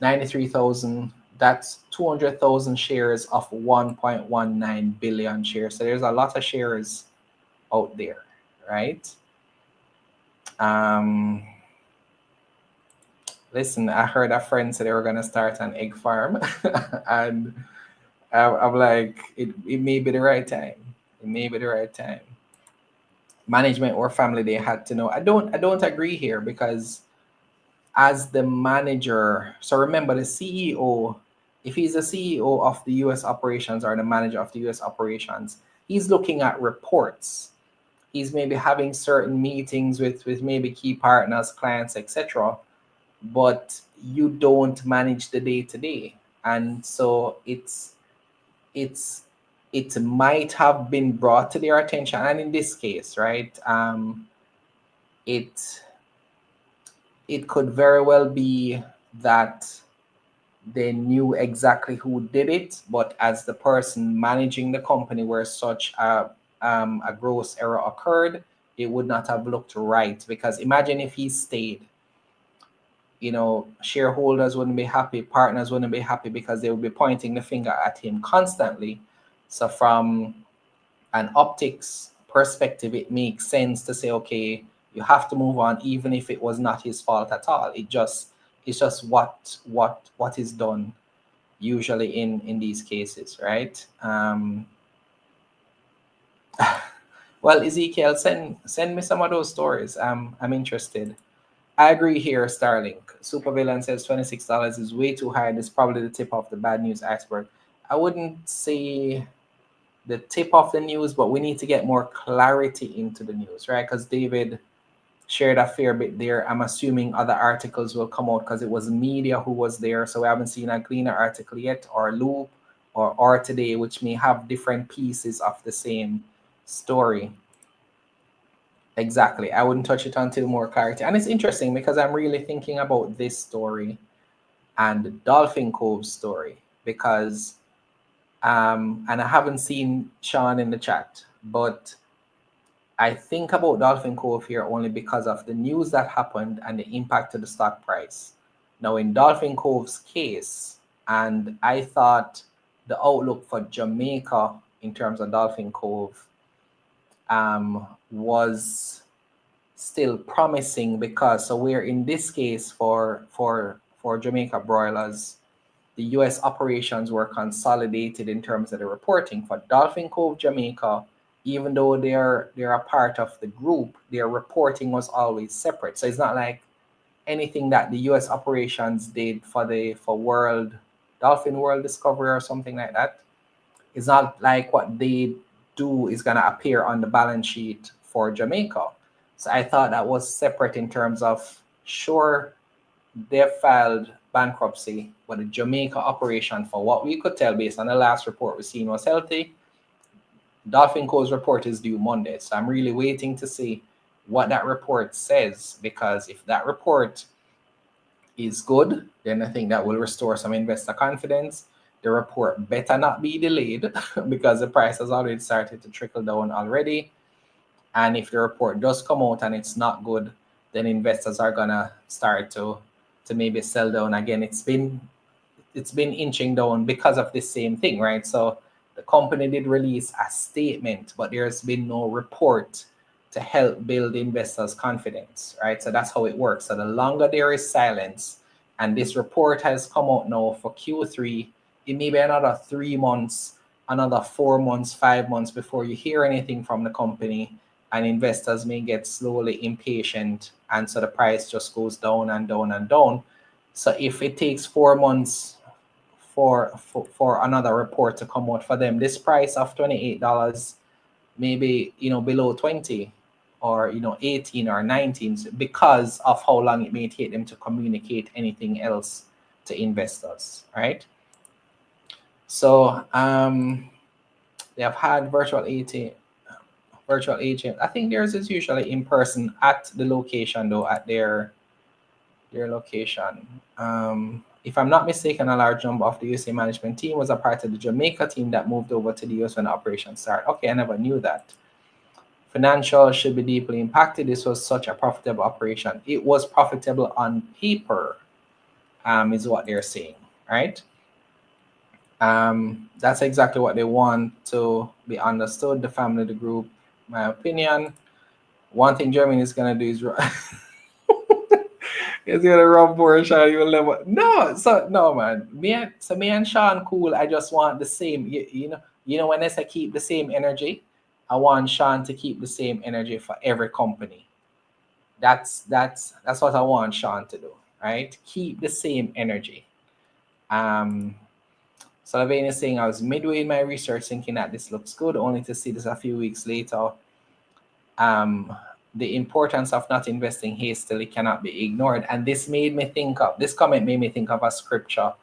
93,000, that's 200,000 shares of 1.19 billion shares. So there's a lot of shares out there, right? Listen, I heard a friend say they were going to start an egg farm and I'm like, it may be the right time. It may be the right time. Management or family, they had to know. I don't agree here, because as the manager, so remember the CEO, if he's the CEO of the US operations or the manager of the US operations, he's looking at reports. He's maybe having certain meetings with maybe key partners, clients, etc. But you don't manage the day to day. And so it might have been brought to their attention. And in this case, right, it could very well be that they knew exactly who did it, but as the person managing the company where such a gross error occurred, it would not have looked right. Because imagine if he stayed, shareholders wouldn't be happy, partners wouldn't be happy, because they would be pointing the finger at him constantly. So from an optics perspective, it makes sense to say, okay, you have to move on, even if it was not his fault at all. It's just what is done usually in these cases, right? Well, Ezekiel, send me some of those stories. I'm interested. I agree here, Starlink. Supervillain says $26 is way too high. This is probably the tip of the bad news iceberg. I wouldn't say the tip of the news, but we need to get more clarity into the news, right? Because David shared a fair bit there. I'm assuming other articles will come out, because it was media who was there. So we haven't seen a cleaner article yet, or Loop, or Today, which may have different pieces of the same story. Exactly. I wouldn't touch it until more clarity. And it's interesting because I'm really thinking about this story and Dolphin Cove's story, because and I haven't seen Sean in the chat, but I think about Dolphin Cove here only because of the news that happened and the impact to the stock price. Now, in Dolphin Cove's case, and I thought the outlook for Jamaica in terms of Dolphin Cove was still promising, because so we're in this case for Jamaica Broilers, the US operations were consolidated in terms of the reporting. For Dolphin Cove Jamaica, even though they're a part of the group, their reporting was always separate. So it's not like anything that the US operations did for World Dolphin World Discovery or something like that. It's not like what they do is gonna appear on the balance sheet for Jamaica. So I thought that was separate in terms of, sure, they filed bankruptcy, but the Jamaica operation, for what we could tell based on the last report we seen, was healthy. Dolphin Co's report is due Monday, so I'm really waiting to see what that report says, because if that report is good, then I think that will restore some investor confidence. The report better not be delayed because the price has already started to trickle down already. And if the report does come out and it's not good, then investors are gonna start to maybe sell down again. It's been inching down because of this same thing, right? So the company did release a statement, but there's been no report to help build investors' confidence, right? So that's how it works. So the longer there is silence, and this report has come out now for Q3, it may be another 3 months, another 4 months, 5 months before you hear anything from the company, and investors may get slowly impatient, and so the price just goes down and down and down. So if it takes 4 months for another report to come out for them, this price of $28 maybe below 20, or 18 or 19, because of how long it may take them to communicate anything else to investors, right? So they have had virtual agent. I think theirs is usually in person at the location, though, at their location. If I'm not mistaken, a large number of the USA management team was a part of the Jamaica team that moved over to the US when the operation started. Okay, I never knew that. Financials should be deeply impacted. This was such a profitable operation. It was profitable on paper, is what they're saying, right? That's exactly what they want to be understood. The family, the group, my opinion. One thing Germany is gonna do is it's gonna run for Sean. You will never. No, so no, man. Me and Sean cool. I just want the same. You know when they say keep the same energy, I want Sean to keep the same energy for every company. That's what I want Sean to do. Right? Keep the same energy. Sullivan is saying, I was midway in my research thinking that this looks good, only to see this a few weeks later. The importance of not investing hastily cannot be ignored. And this comment made me think of a scripture: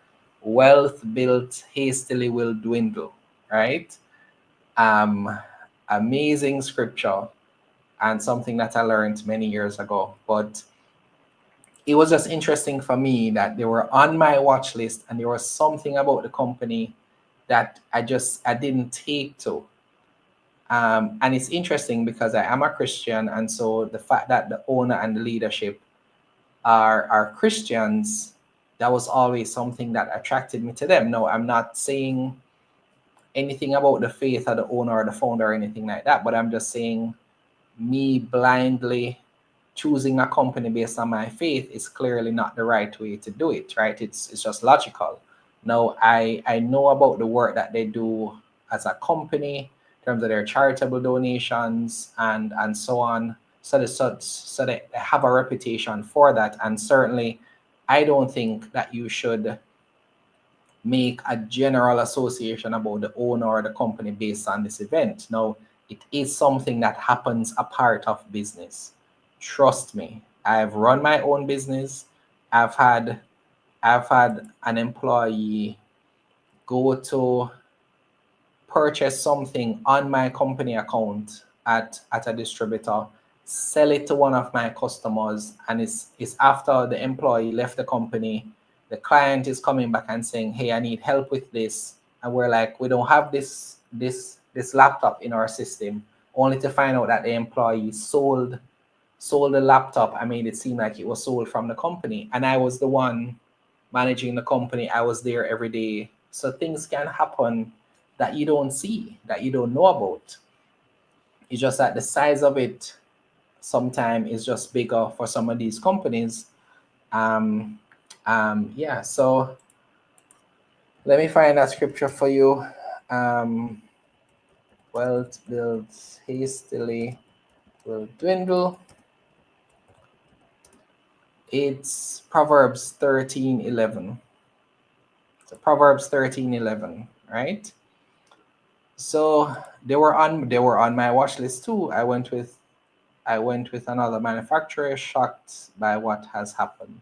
wealth built hastily will dwindle, right? Amazing scripture, and something that I learned many years ago. But it was just interesting for me that they were on my watch list, and there was something about the company that I didn't take to. And it's interesting because I am a Christian, and so the fact that the owner and the leadership are Christians, that was always something that attracted me to them. No, I'm not saying anything about the faith of the owner or the founder or anything like that, but I'm just saying me blindly choosing a company based on my faith is clearly not the right way to do it, right? It's just logical. Now, I know about the work that they do as a company in terms of their charitable donations and so on. So they have a reputation for that. And certainly, I don't think that you should make a general association about the owner or the company based on this event. Now, it is something that happens a part of business. Trust me, I've run my own business. I've had an employee go to purchase something on my company account at a distributor, sell it to one of my customers, and it's after the employee left the company, the client is coming back and saying, hey, I need help with this. And we're like, we don't have this laptop in our system. only to find out that the employee sold the laptop. I made it seem like it was sold from the company, and I was the one managing the company. I was there every day. So things can happen that you don't see, that you don't know about. It's just that the size of it sometimes is just bigger for some of these companies. Yeah, so let me find that scripture for you. Wealth builds hastily will dwindle. It's Proverbs 13:11. So Proverbs 13:11, right? So they were on my watch list too. I went with another manufacturer, shocked by what has happened.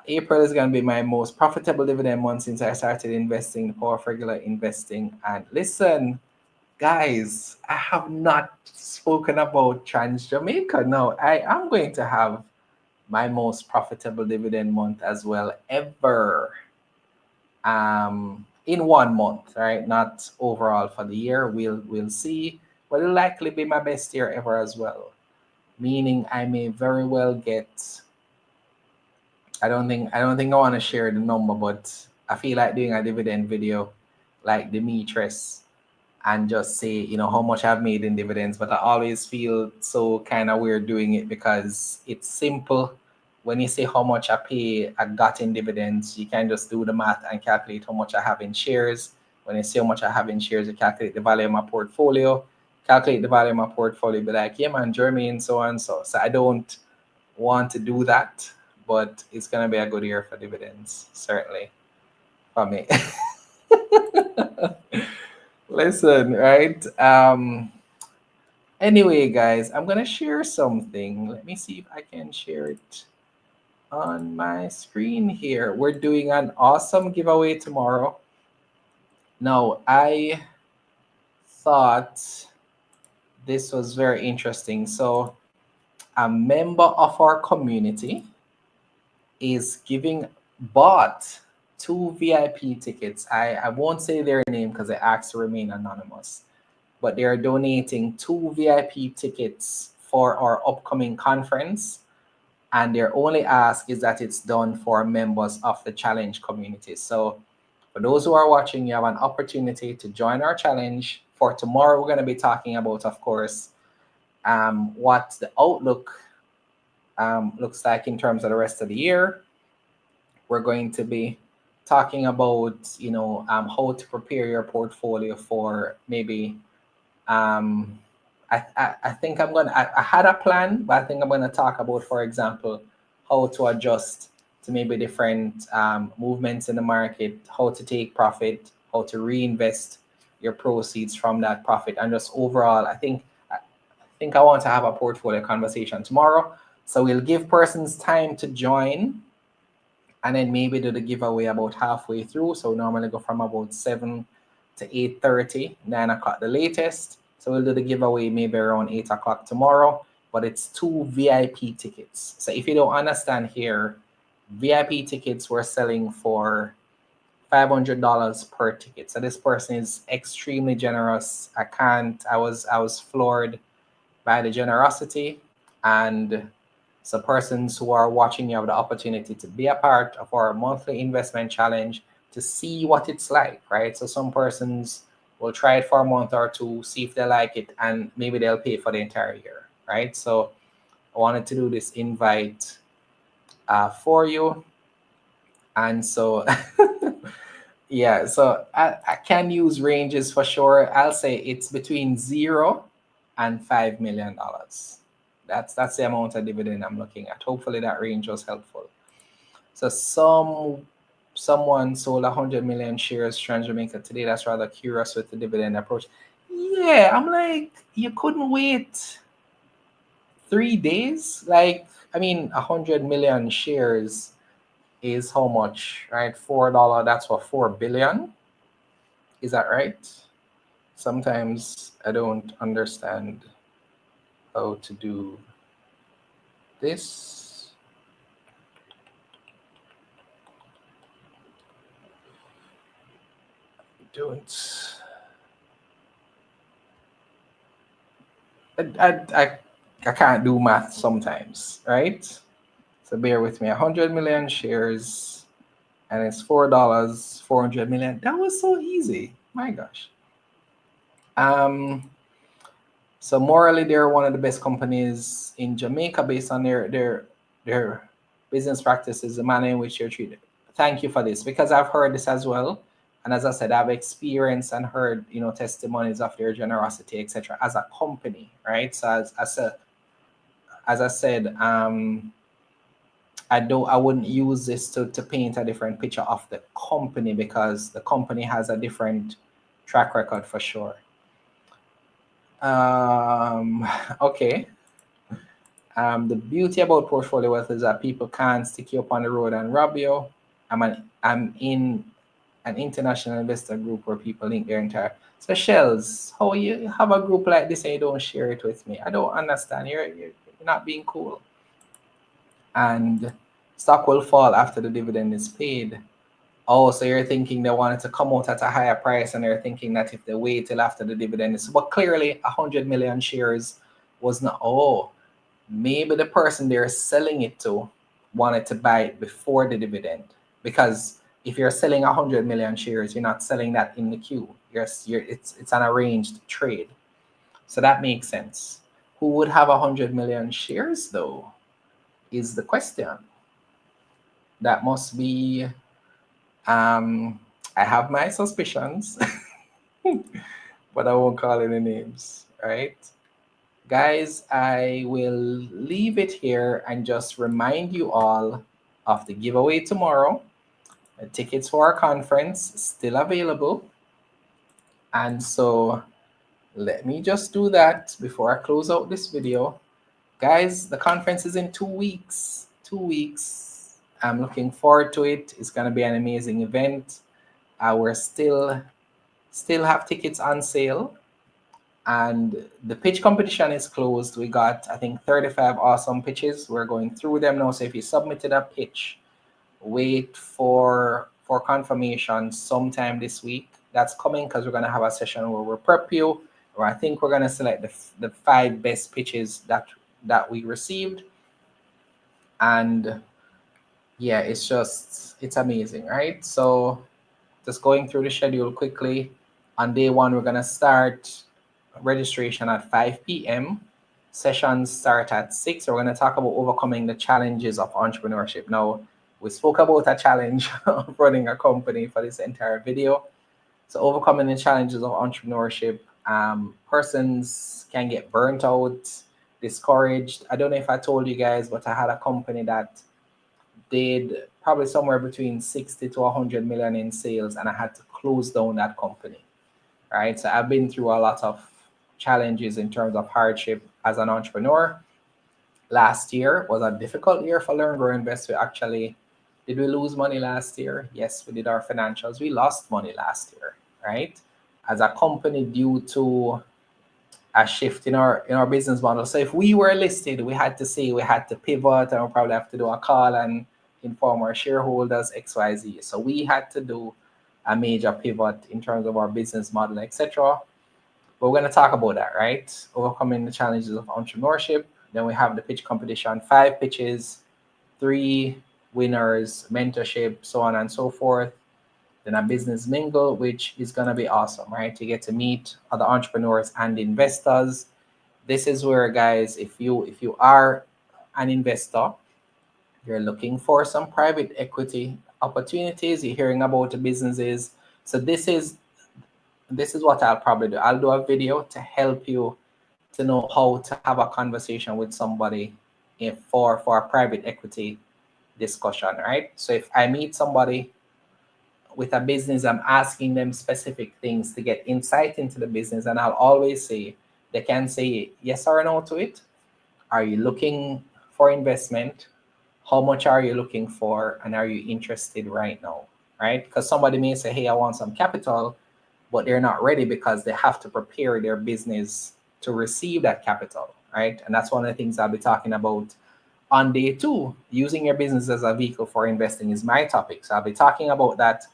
April is going to be my most profitable dividend month since I started investing, the power of regular investing. And listen, guys, I have not spoken about Trans Jamaica. No, I am going to have my most profitable dividend month as well ever. In 1 month, right? Not overall for the year. We'll see. But it'll likely be my best year ever as well. Meaning I may very well get. I don't think I want to share the number, but I feel like doing a dividend video like Demetrius and just say, how much I've made in dividends. But I always feel so kind of weird doing it because it's simple. When you say how much I got in dividends, you can just do the math and calculate how much I have in shares. When you say how much I have in shares, you calculate the value of my portfolio. Calculate the value of my portfolio, be like, yeah, man, Jeremy, so on. So I don't want to do that, but it's gonna be a good year for dividends, certainly for me. Listen, right? Anyway, guys, I'm gonna share something. Let me see if I can share it on my screen here. We're doing an awesome giveaway tomorrow. Now, I thought this was very interesting. So, a member of our community is bought 2 VIP tickets. I won't say their name because they asked to remain anonymous, but they are donating 2 VIP tickets for our upcoming conference. And their only ask is that it's done for members of the challenge community. So for those who are watching, you have an opportunity to join our challenge. For tomorrow, we're going to be talking about, of course, what the outlook looks like in terms of the rest of the year. We're going to be talking about, how to prepare your portfolio for maybe, I think I had a plan, but I think I'm gonna talk about, for example, how to adjust to maybe different movements in the market, how to take profit, how to reinvest your proceeds from that profit, and just overall, I think I want to have a portfolio conversation tomorrow. So we'll give persons time to join, and then maybe do the giveaway about halfway through. So we normally go from about 7 to 8:30, 9 o'clock the latest. So we'll do the giveaway maybe around 8 o'clock tomorrow, but it's 2 VIP tickets. So if you don't understand here, VIP tickets we're selling for $500 per ticket. So this person is extremely generous. I was floored by the generosity. And so persons who are watching, you have the opportunity to be a part of our monthly investment challenge to see what it's like, right? So some persons will try it for a month or two, see if they like it, and maybe they'll pay for the entire year, right? So I wanted to do this invite for you. And so, yeah, so I can use ranges for sure. I'll say it's between $0 and $5 million. That's the amount of dividend I'm looking at. Hopefully that range was helpful. So someone sold 100 million shares Trans Jamaica today. That's rather curious with the dividend approach. Yeah, I'm like, you couldn't wait 3 days? Like, I mean, 100 million shares is how much, right? $4, that's what, 4 billion? Is that right? Sometimes I don't understand how to do this. Don't. I can't do math sometimes, right? So bear with me. 100 million shares, and it's $4, 400 million. That was so easy. My gosh. So morally, they're one of the best companies in Jamaica based on their business practices, the manner in which you're treated. Thank you for this, because I've heard this as well. And as I said, I've experienced and heard, testimonies of their generosity, etc. as a company, right? So as I said, I wouldn't use this to paint a different picture of the company, because the company has a different track record for sure. Okay. The beauty about portfolio wealth is that people can't stick you up on the road and rob you. I'm in an international investor group where people link their entire. So Shells, how you have a group like this and you don't share it with me? I don't understand. You're not being cool. And stock will fall after the dividend is paid. Oh, so you're thinking they wanted to come out at a higher price, and they're thinking that if they wait till after the dividend is, but clearly 100 million shares was not. Oh, maybe the person they're selling it to wanted to buy it before the dividend, because if you're selling 100 million shares, you're not selling that in the queue. It's an arranged trade, so that makes sense. Who would have 100 million shares though? Is the question. That must be. I have my suspicions, but I won't call any names, right? Guys, I will leave it here and just remind you all of the giveaway tomorrow. The tickets for our conference still available. And so let me just do that before I close out this video. Guys, the conference is in 2 weeks. 2 weeks. I'm looking forward to it. It's going to be an amazing event. We're still have tickets on sale, and the pitch competition is closed. We got, I think, 35 awesome pitches. We're going through them now. So if you submitted a pitch, wait for confirmation sometime this week. That's coming, because we're going to have a session where we'll prep you, or I think we're going to select the 5 best pitches that we received. And yeah, it's amazing, right? So just going through the schedule quickly. On day 1, we're going to start registration at 5 p.m. Sessions start at 6. We're going to talk about overcoming the challenges of entrepreneurship. Now, we spoke about a challenge of running a company for this entire video. So overcoming the challenges of entrepreneurship, persons can get burnt out, discouraged. I don't know if I told you guys, but I had a company that did probably somewhere between 60 to 100 million in sales, and I had to close down that company, right? So I've been through a lot of challenges in terms of hardship as an entrepreneur. Last year was a difficult year for L.E.A.R.N. Grow Invest. Did we lose money last year? Yes, we did. Our financials, we lost money last year, right? As a company, due to a shift in our business model. So if we were listed, we had to pivot, and we'll probably have to do a call and inform our shareholders XYZ. So we had to do a major pivot in terms of our business model, etc. But we're going to talk about that, right? Overcoming the challenges of entrepreneurship. Then we have the pitch competition, 5 pitches, 3 winners, mentorship, so on and so forth. Then a business mingle, which is going to be awesome, right? You get to meet other entrepreneurs and investors. This is where, guys, if you are an investor, you're looking for some private equity opportunities, you're hearing about the businesses. So this is what I'll probably do. I'll do a video to help you to know how to have a conversation with somebody for a private equity discussion, right? So if I meet somebody with a business, I'm asking them specific things to get insight into the business, and I'll always say, they can say yes or no to it. Are you looking for investment? How much are you looking for? And are you interested right now, right? Because somebody may say, hey, I want some capital, but they're not ready because they have to prepare their business to receive that capital, right? And that's one of the things I'll be talking about on day 2. Using your business as a vehicle for investing is my topic. So I'll be talking about that.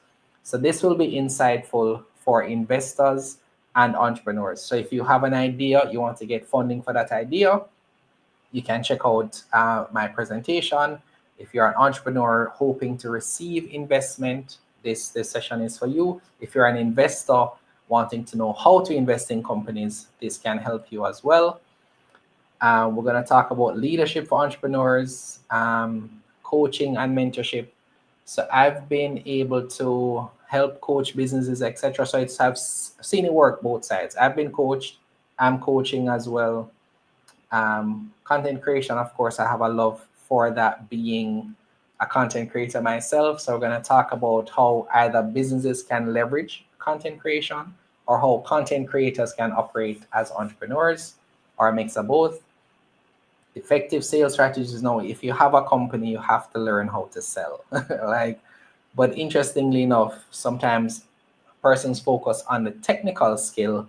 So this will be insightful for investors and entrepreneurs. So if you have an idea, you want to get funding for that idea, you can check out my presentation. If you're an entrepreneur hoping to receive investment, this session is for you. If you're an investor wanting to know how to invest in companies, this can help you as well. We're going to talk about leadership for entrepreneurs, coaching and mentorship. So I've been able to help coach businesses, etc. So I've seen it work both sides. I've been coached, I'm coaching as well. Content creation, of course, I have a love for that, being a content creator myself. So we're going to talk about how either businesses can leverage content creation or how content creators can operate as entrepreneurs, or a mix of both. Effective sales strategies. Now, if you have a company, you have to learn how to sell. But interestingly enough, sometimes persons focus on the technical skill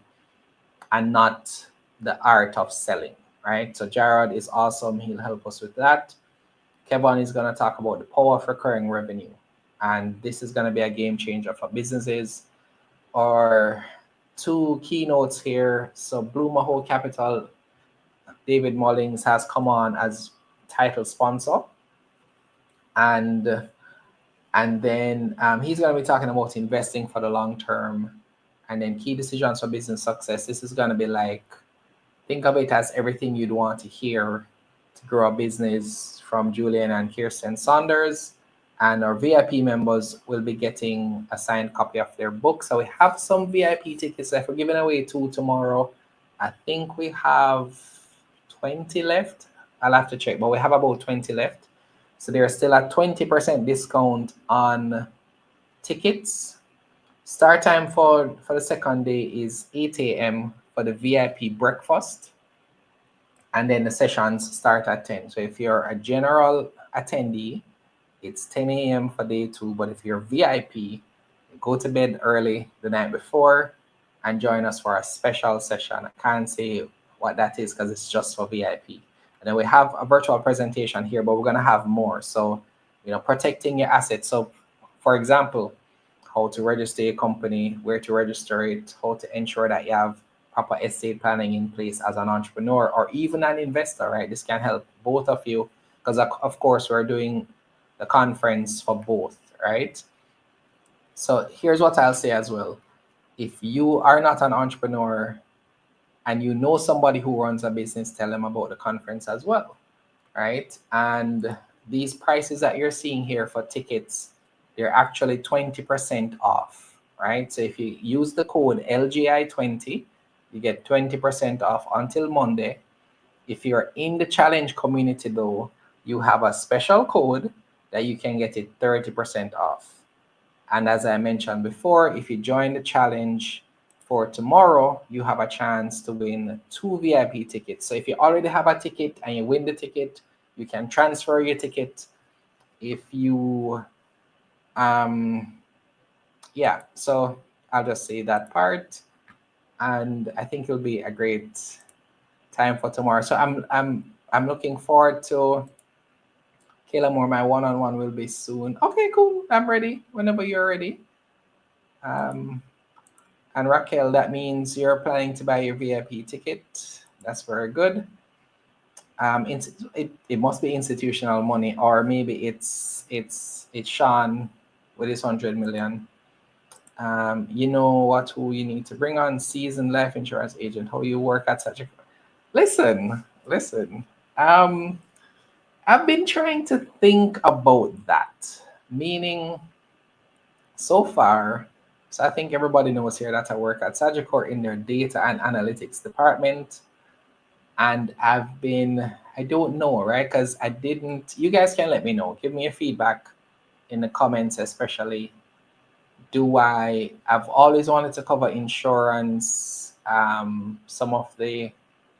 and not the art of selling, right? So Jared is awesome. He'll help us with that. Kevin is going to talk about the power of recurring revenue. And this is going to be a game changer for businesses. Our two keynotes here. So Blue Maho Capital, David Mullings has come on as title sponsor. And then he's going to be talking about investing for the long term, and then key decisions for business success. This is going to be like, think of it as everything you'd want to hear to grow a business from Julian and Kirsten Saunders. And our VIP members will be getting a signed copy of their book. So we have some VIP tickets left. We're giving away 2 tomorrow. I think we have 20 left. I'll have to check, but we have about 20 left. So there's still a 20% discount on tickets. Start time for the second day is 8 a.m. for the VIP breakfast. And then the sessions start at 10. So if you're a general attendee, it's 10 a.m. for day 2. But if you're VIP, go to bed early the night before and join us for a special session. I can't say what that is because it's just for VIP. And then we have a virtual presentation here, but we're going to have more. So, protecting your assets. So, for example, how to register a company, where to register it, how to ensure that you have proper estate planning in place as an entrepreneur or even an investor, right? This can help both of you because, of course, we're doing the conference for both, right? So here's what I'll say as well. If you are not an entrepreneur and you know somebody who runs a business, tell them about the conference as well, right? And these prices that you're seeing here for tickets, they're actually 20% off, right? So if you use the code LGI20, you get 20% off until Monday. If you're in the challenge community though, you have a special code that you can get it 30% off. And as I mentioned before, if you join the challenge for tomorrow, you have a chance to win 2 VIP tickets. So if you already have a ticket and you win the ticket, you can transfer your ticket. If you, yeah, so I'll just say that part. And I think it'll be a great time for tomorrow. So I'm looking forward to Kayla Moore. My one-on-one will be soon. Okay, cool. I'm ready whenever you're ready. And Raquel, that means you're planning to buy your VIP ticket. That's very good. It must be institutional money, or maybe it's Sean with his 100 million. You know who you need to bring on? Seasoned life insurance agent. How you work at such a... Listen. I've been trying to think about that. Meaning, so far, so I think everybody knows here that I work at Sagicor in their data and analytics department. And I don't know, right? Because you guys can let me know. Give me a feedback in the comments, especially. I've always wanted to cover insurance, some of the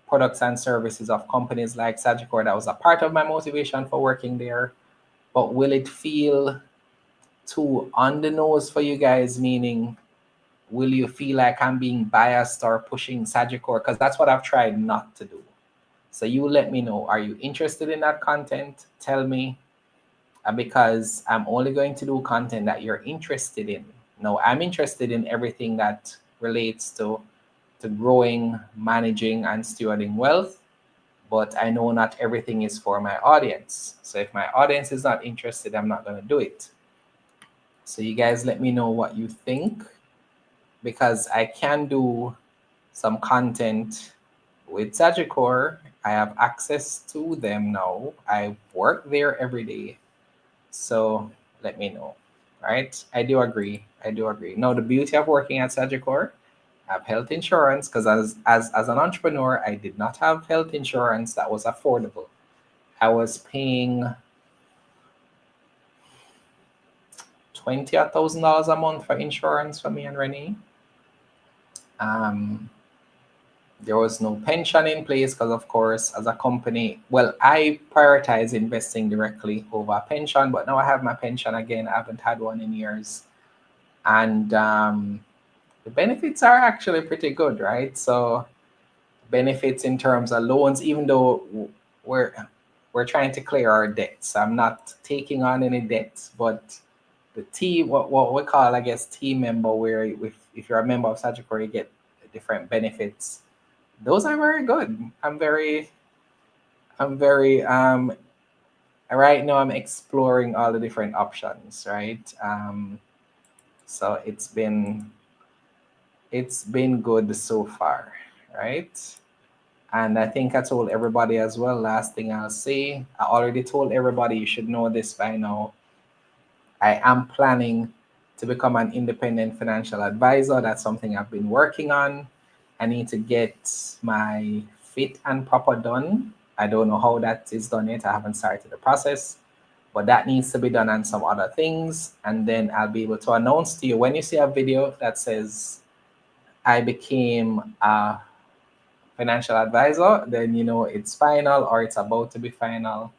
products and services of companies like Sagicor. That was a part of my motivation for working there. But will it feel too on the nose for you guys? Meaning, will you feel like I'm being biased or pushing Sagicor? Because that's what I've tried not to do. So you let me know. Are you interested in that content? Tell me. Because I'm only going to do content that you're interested in. No, I'm interested in everything that relates to to growing, managing, and stewarding wealth. But I know not everything is for my audience. So if my audience is not interested, I'm not going to do it. So you guys let me know what you think, because I can do some content with Sagicor. I have access to them now. I work there every day. So let me know. All right. I do agree. I do agree. Now, the beauty of working at Sagicor, I have health insurance, because as an entrepreneur, I did not have health insurance that was affordable. I was paying $20,000 a month for insurance for me and Renee. There was no pension in place because, of course, as a company, well, I prioritize investing directly over pension, but now I have my pension again. I haven't had one in years. And the benefits are actually pretty good, right? So benefits in terms of loans, even though we're trying to clear our debts. I'm not taking on any debts, but the team, what we call, I guess, team member, where if you're a member of Sagicor, you get different benefits. Those are very good. I'm very right now I'm exploring all the different options, right? So it's been good so far, right? And I think I told everybody as well. Last thing I'll say, I already told everybody, you should know this by now. I am planning to become an independent financial advisor. That's something I've been working on. I need to get my fit and proper done. I don't know how that is done yet. I haven't started the process, but that needs to be done and some other things. And then I'll be able to announce to you when you see a video that says I became a financial advisor, then you know it's final or it's about to be final.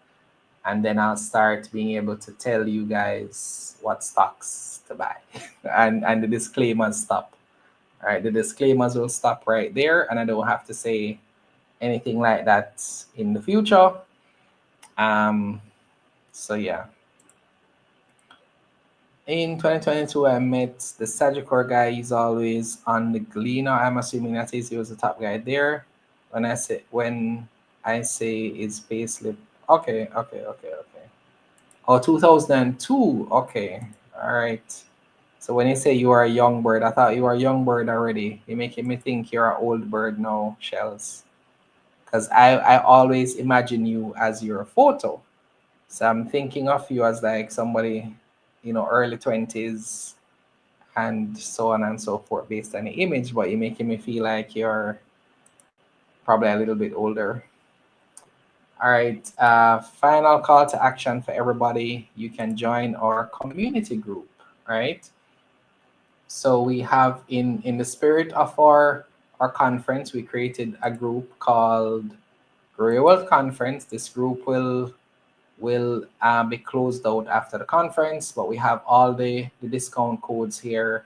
And then I'll start being able to tell you guys what stocks to buy. and the disclaimers stop. All right, the disclaimers will stop right there, and I don't have to say anything like that in the future. So yeah. In 2022, I met the Sagicor guy. He's always on the Gleaner. I'm assuming that he was the top guy there. When I say it's payslip. Okay. Oh, 2002. Okay. All right. So when you say you are a young bird, I thought you were a young bird already. You're making me think you're an old bird now, Shells. Because I always imagine you as your photo. So I'm thinking of you as like somebody, early 20s and so on and so forth based on the image, but you're making me feel like you're probably a little bit older. All right, final call to action for everybody. You can join our community group, right? So we have in the spirit of our conference, we created a group called Grow Your Wealth Conference. This group will be closed out after the conference, but we have all the discount codes here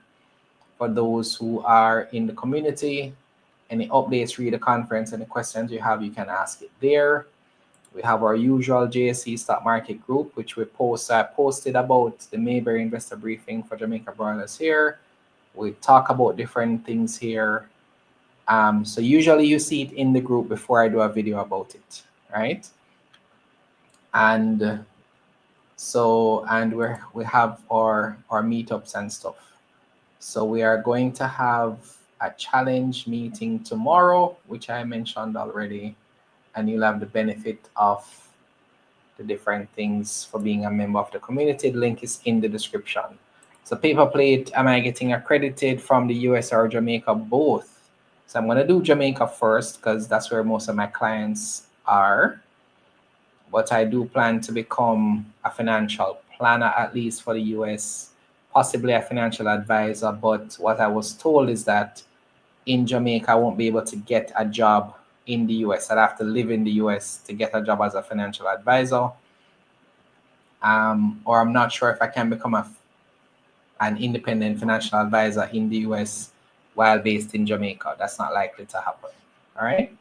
for those who are in the community. Any updates re the conference, any questions you have, you can ask it there. We have our usual JSE stock market group, which I posted about the Mayberry investor briefing for Jamaica Broilers here. We talk about different things here. So usually you see it in the group before I do a video about it, right? And we have our meetups and stuff. So we are going to have a challenge meeting tomorrow, which I mentioned already, and you'll have the benefit of the different things for being a member of the community. The link is in the description. So paper plate, am I getting accredited from the US or Jamaica? Both. So I'm going to do Jamaica first because that's where most of my clients are. But I do plan to become a financial planner, at least for the US, possibly a financial advisor. But what I was told is that in Jamaica, I won't be able to get a job in the US. I'd have to live in the US to get a job as a financial advisor. Or I'm not sure if I can become an independent financial advisor in the US while based in Jamaica. That's not likely to happen. All right.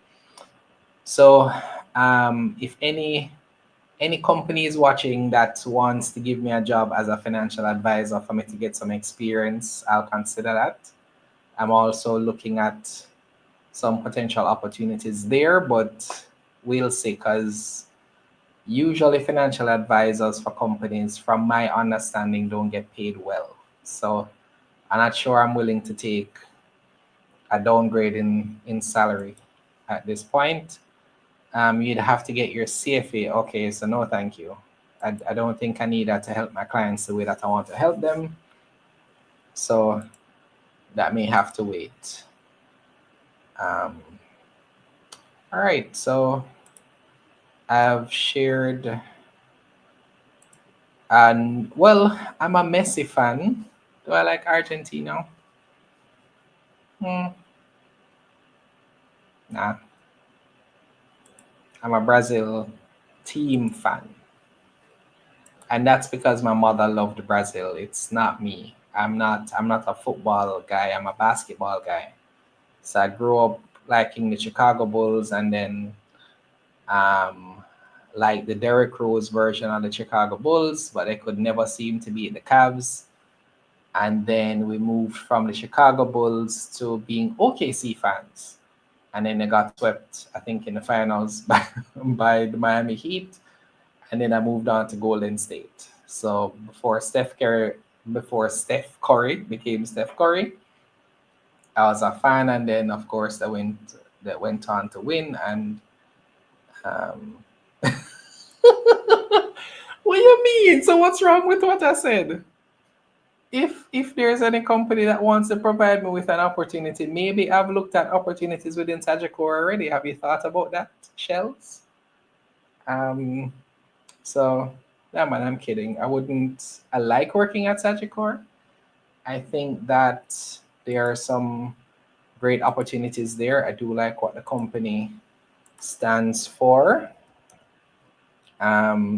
So if any company is watching that wants to give me a job as a financial advisor for me to get some experience, I'll consider that. I'm also looking at some potential opportunities there, but we'll see, because usually financial advisors for companies, from my understanding, don't get paid well. So I'm not sure I'm willing to take a downgrade in salary at this point. You'd have to get your CFA. Okay, so no, thank you. I don't think I need that to help my clients the way that I want to help them. So that may have to wait. All right, so I've shared, and well, I'm a Messi fan. Do I like Argentina? Nah, I'm a Brazil team fan, and that's because my mother loved Brazil. It's not me. I'm not a football guy. I'm a basketball guy. So I grew up liking the Chicago Bulls, and then um, like the Derrick Rose version of the Chicago Bulls, but they could never seem to beat the Cavs. And then we moved from the Chicago Bulls to being OKC fans. And then they got swept, I think, in the finals by the Miami Heat. And then I moved on to Golden State. So before Steph Curry became Steph Curry, I was a fan, and then of course they went on to win. And um, what do you mean? So what's wrong with what I said? If there's any company that wants to provide me with an opportunity, maybe I've looked at opportunities within Sagicor already. Have you thought about that, Shells? Um, so yeah, man, I'm kidding. I wouldn't. I like working at Sagicor. I think that there are some great opportunities there. I do like what the company stands for.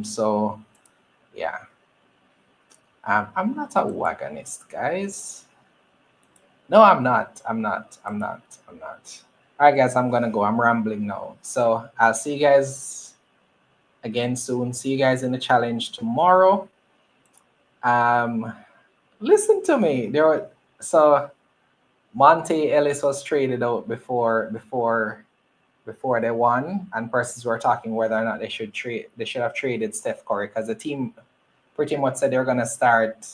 So yeah, I'm not a wagonist, guys. No, I'm not. I'm not. I'm not. I'm not. All right, guys, I'm gonna go. I'm rambling now. So I'll see you guys again soon. See you guys in the challenge tomorrow. Um, listen to me. So Monte Ellis was traded out before they won, and persons were talking whether or not they should have traded Steph Curry, because the team pretty much said they're gonna start,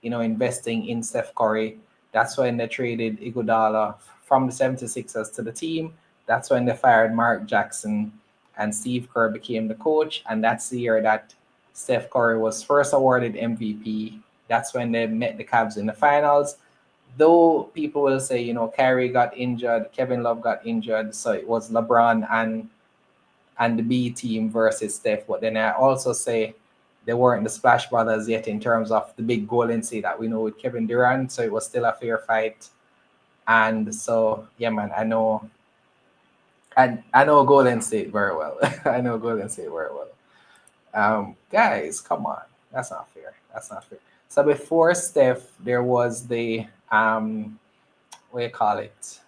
investing in Steph Curry. That's when they traded Iguodala from the 76ers to the team. That's when they fired Mark Jackson, and Steve Kerr became the coach. And that's the year that Steph Curry was first awarded MVP. That's when they met the Cavs in the finals. Though people will say, Kyrie got injured, Kevin Love got injured, so it was LeBron and the B team versus Steph. But then I also say they weren't the Splash Brothers yet in terms of the big goal and say that we know with Kevin Durant. So it was still a fair fight. And so, yeah, man, I know Golden State very well. I know Golden State very well. Guys, come on. That's not fair. That's not fair. So before Steph, there was what do you call it?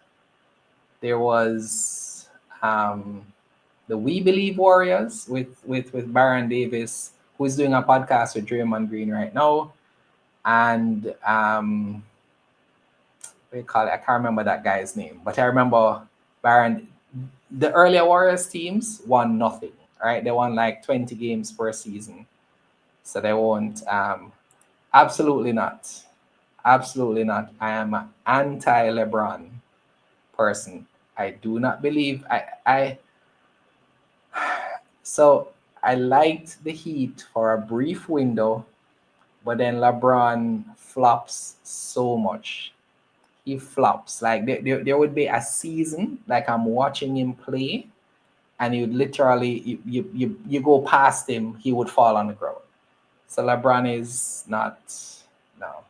There was the We Believe Warriors with Baron Davis, who's doing a podcast with Draymond Green right now. And what do you call it? I can't remember that guy's name, but I remember Baron. The earlier Warriors teams won nothing. Right? They won like 20 games per season. So they won't. Absolutely not. Absolutely not. I am an anti LeBron person. I do not believe so I liked the Heat for a brief window, but then LeBron flops so much. He flops. Like there would be a season, like I'm watching him play, and you literally you go past him, he would fall on the ground. So LeBron is not, no,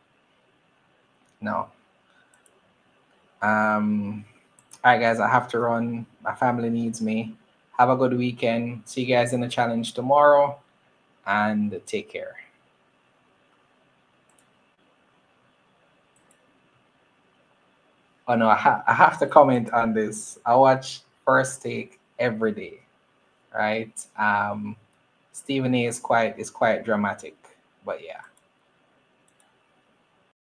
no. All right, guys, I have to run. My family needs me. Have a good weekend. See you guys in the challenge tomorrow, and take care. Oh no, I have to comment on this. I watch First Take every day, right? Stephen A is quite dramatic, but yeah.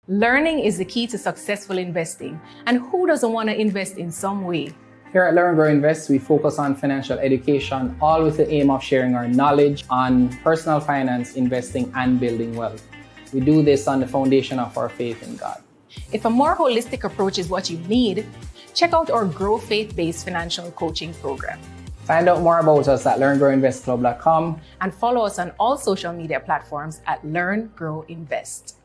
Learning is the key to successful investing, and who doesn't want to invest in some way? Here at L.E.A.R.N Grow Invest, we focus on financial education, all with the aim of sharing our knowledge on personal finance, investing, and building wealth. We do this on the foundation of our faith in God. If a more holistic approach is what you need, check out our Grow Faith-based financial coaching program. Find out more about us at learngrowinvestclub.com and follow us on all social media platforms at L.E.A.R.N Grow Invest.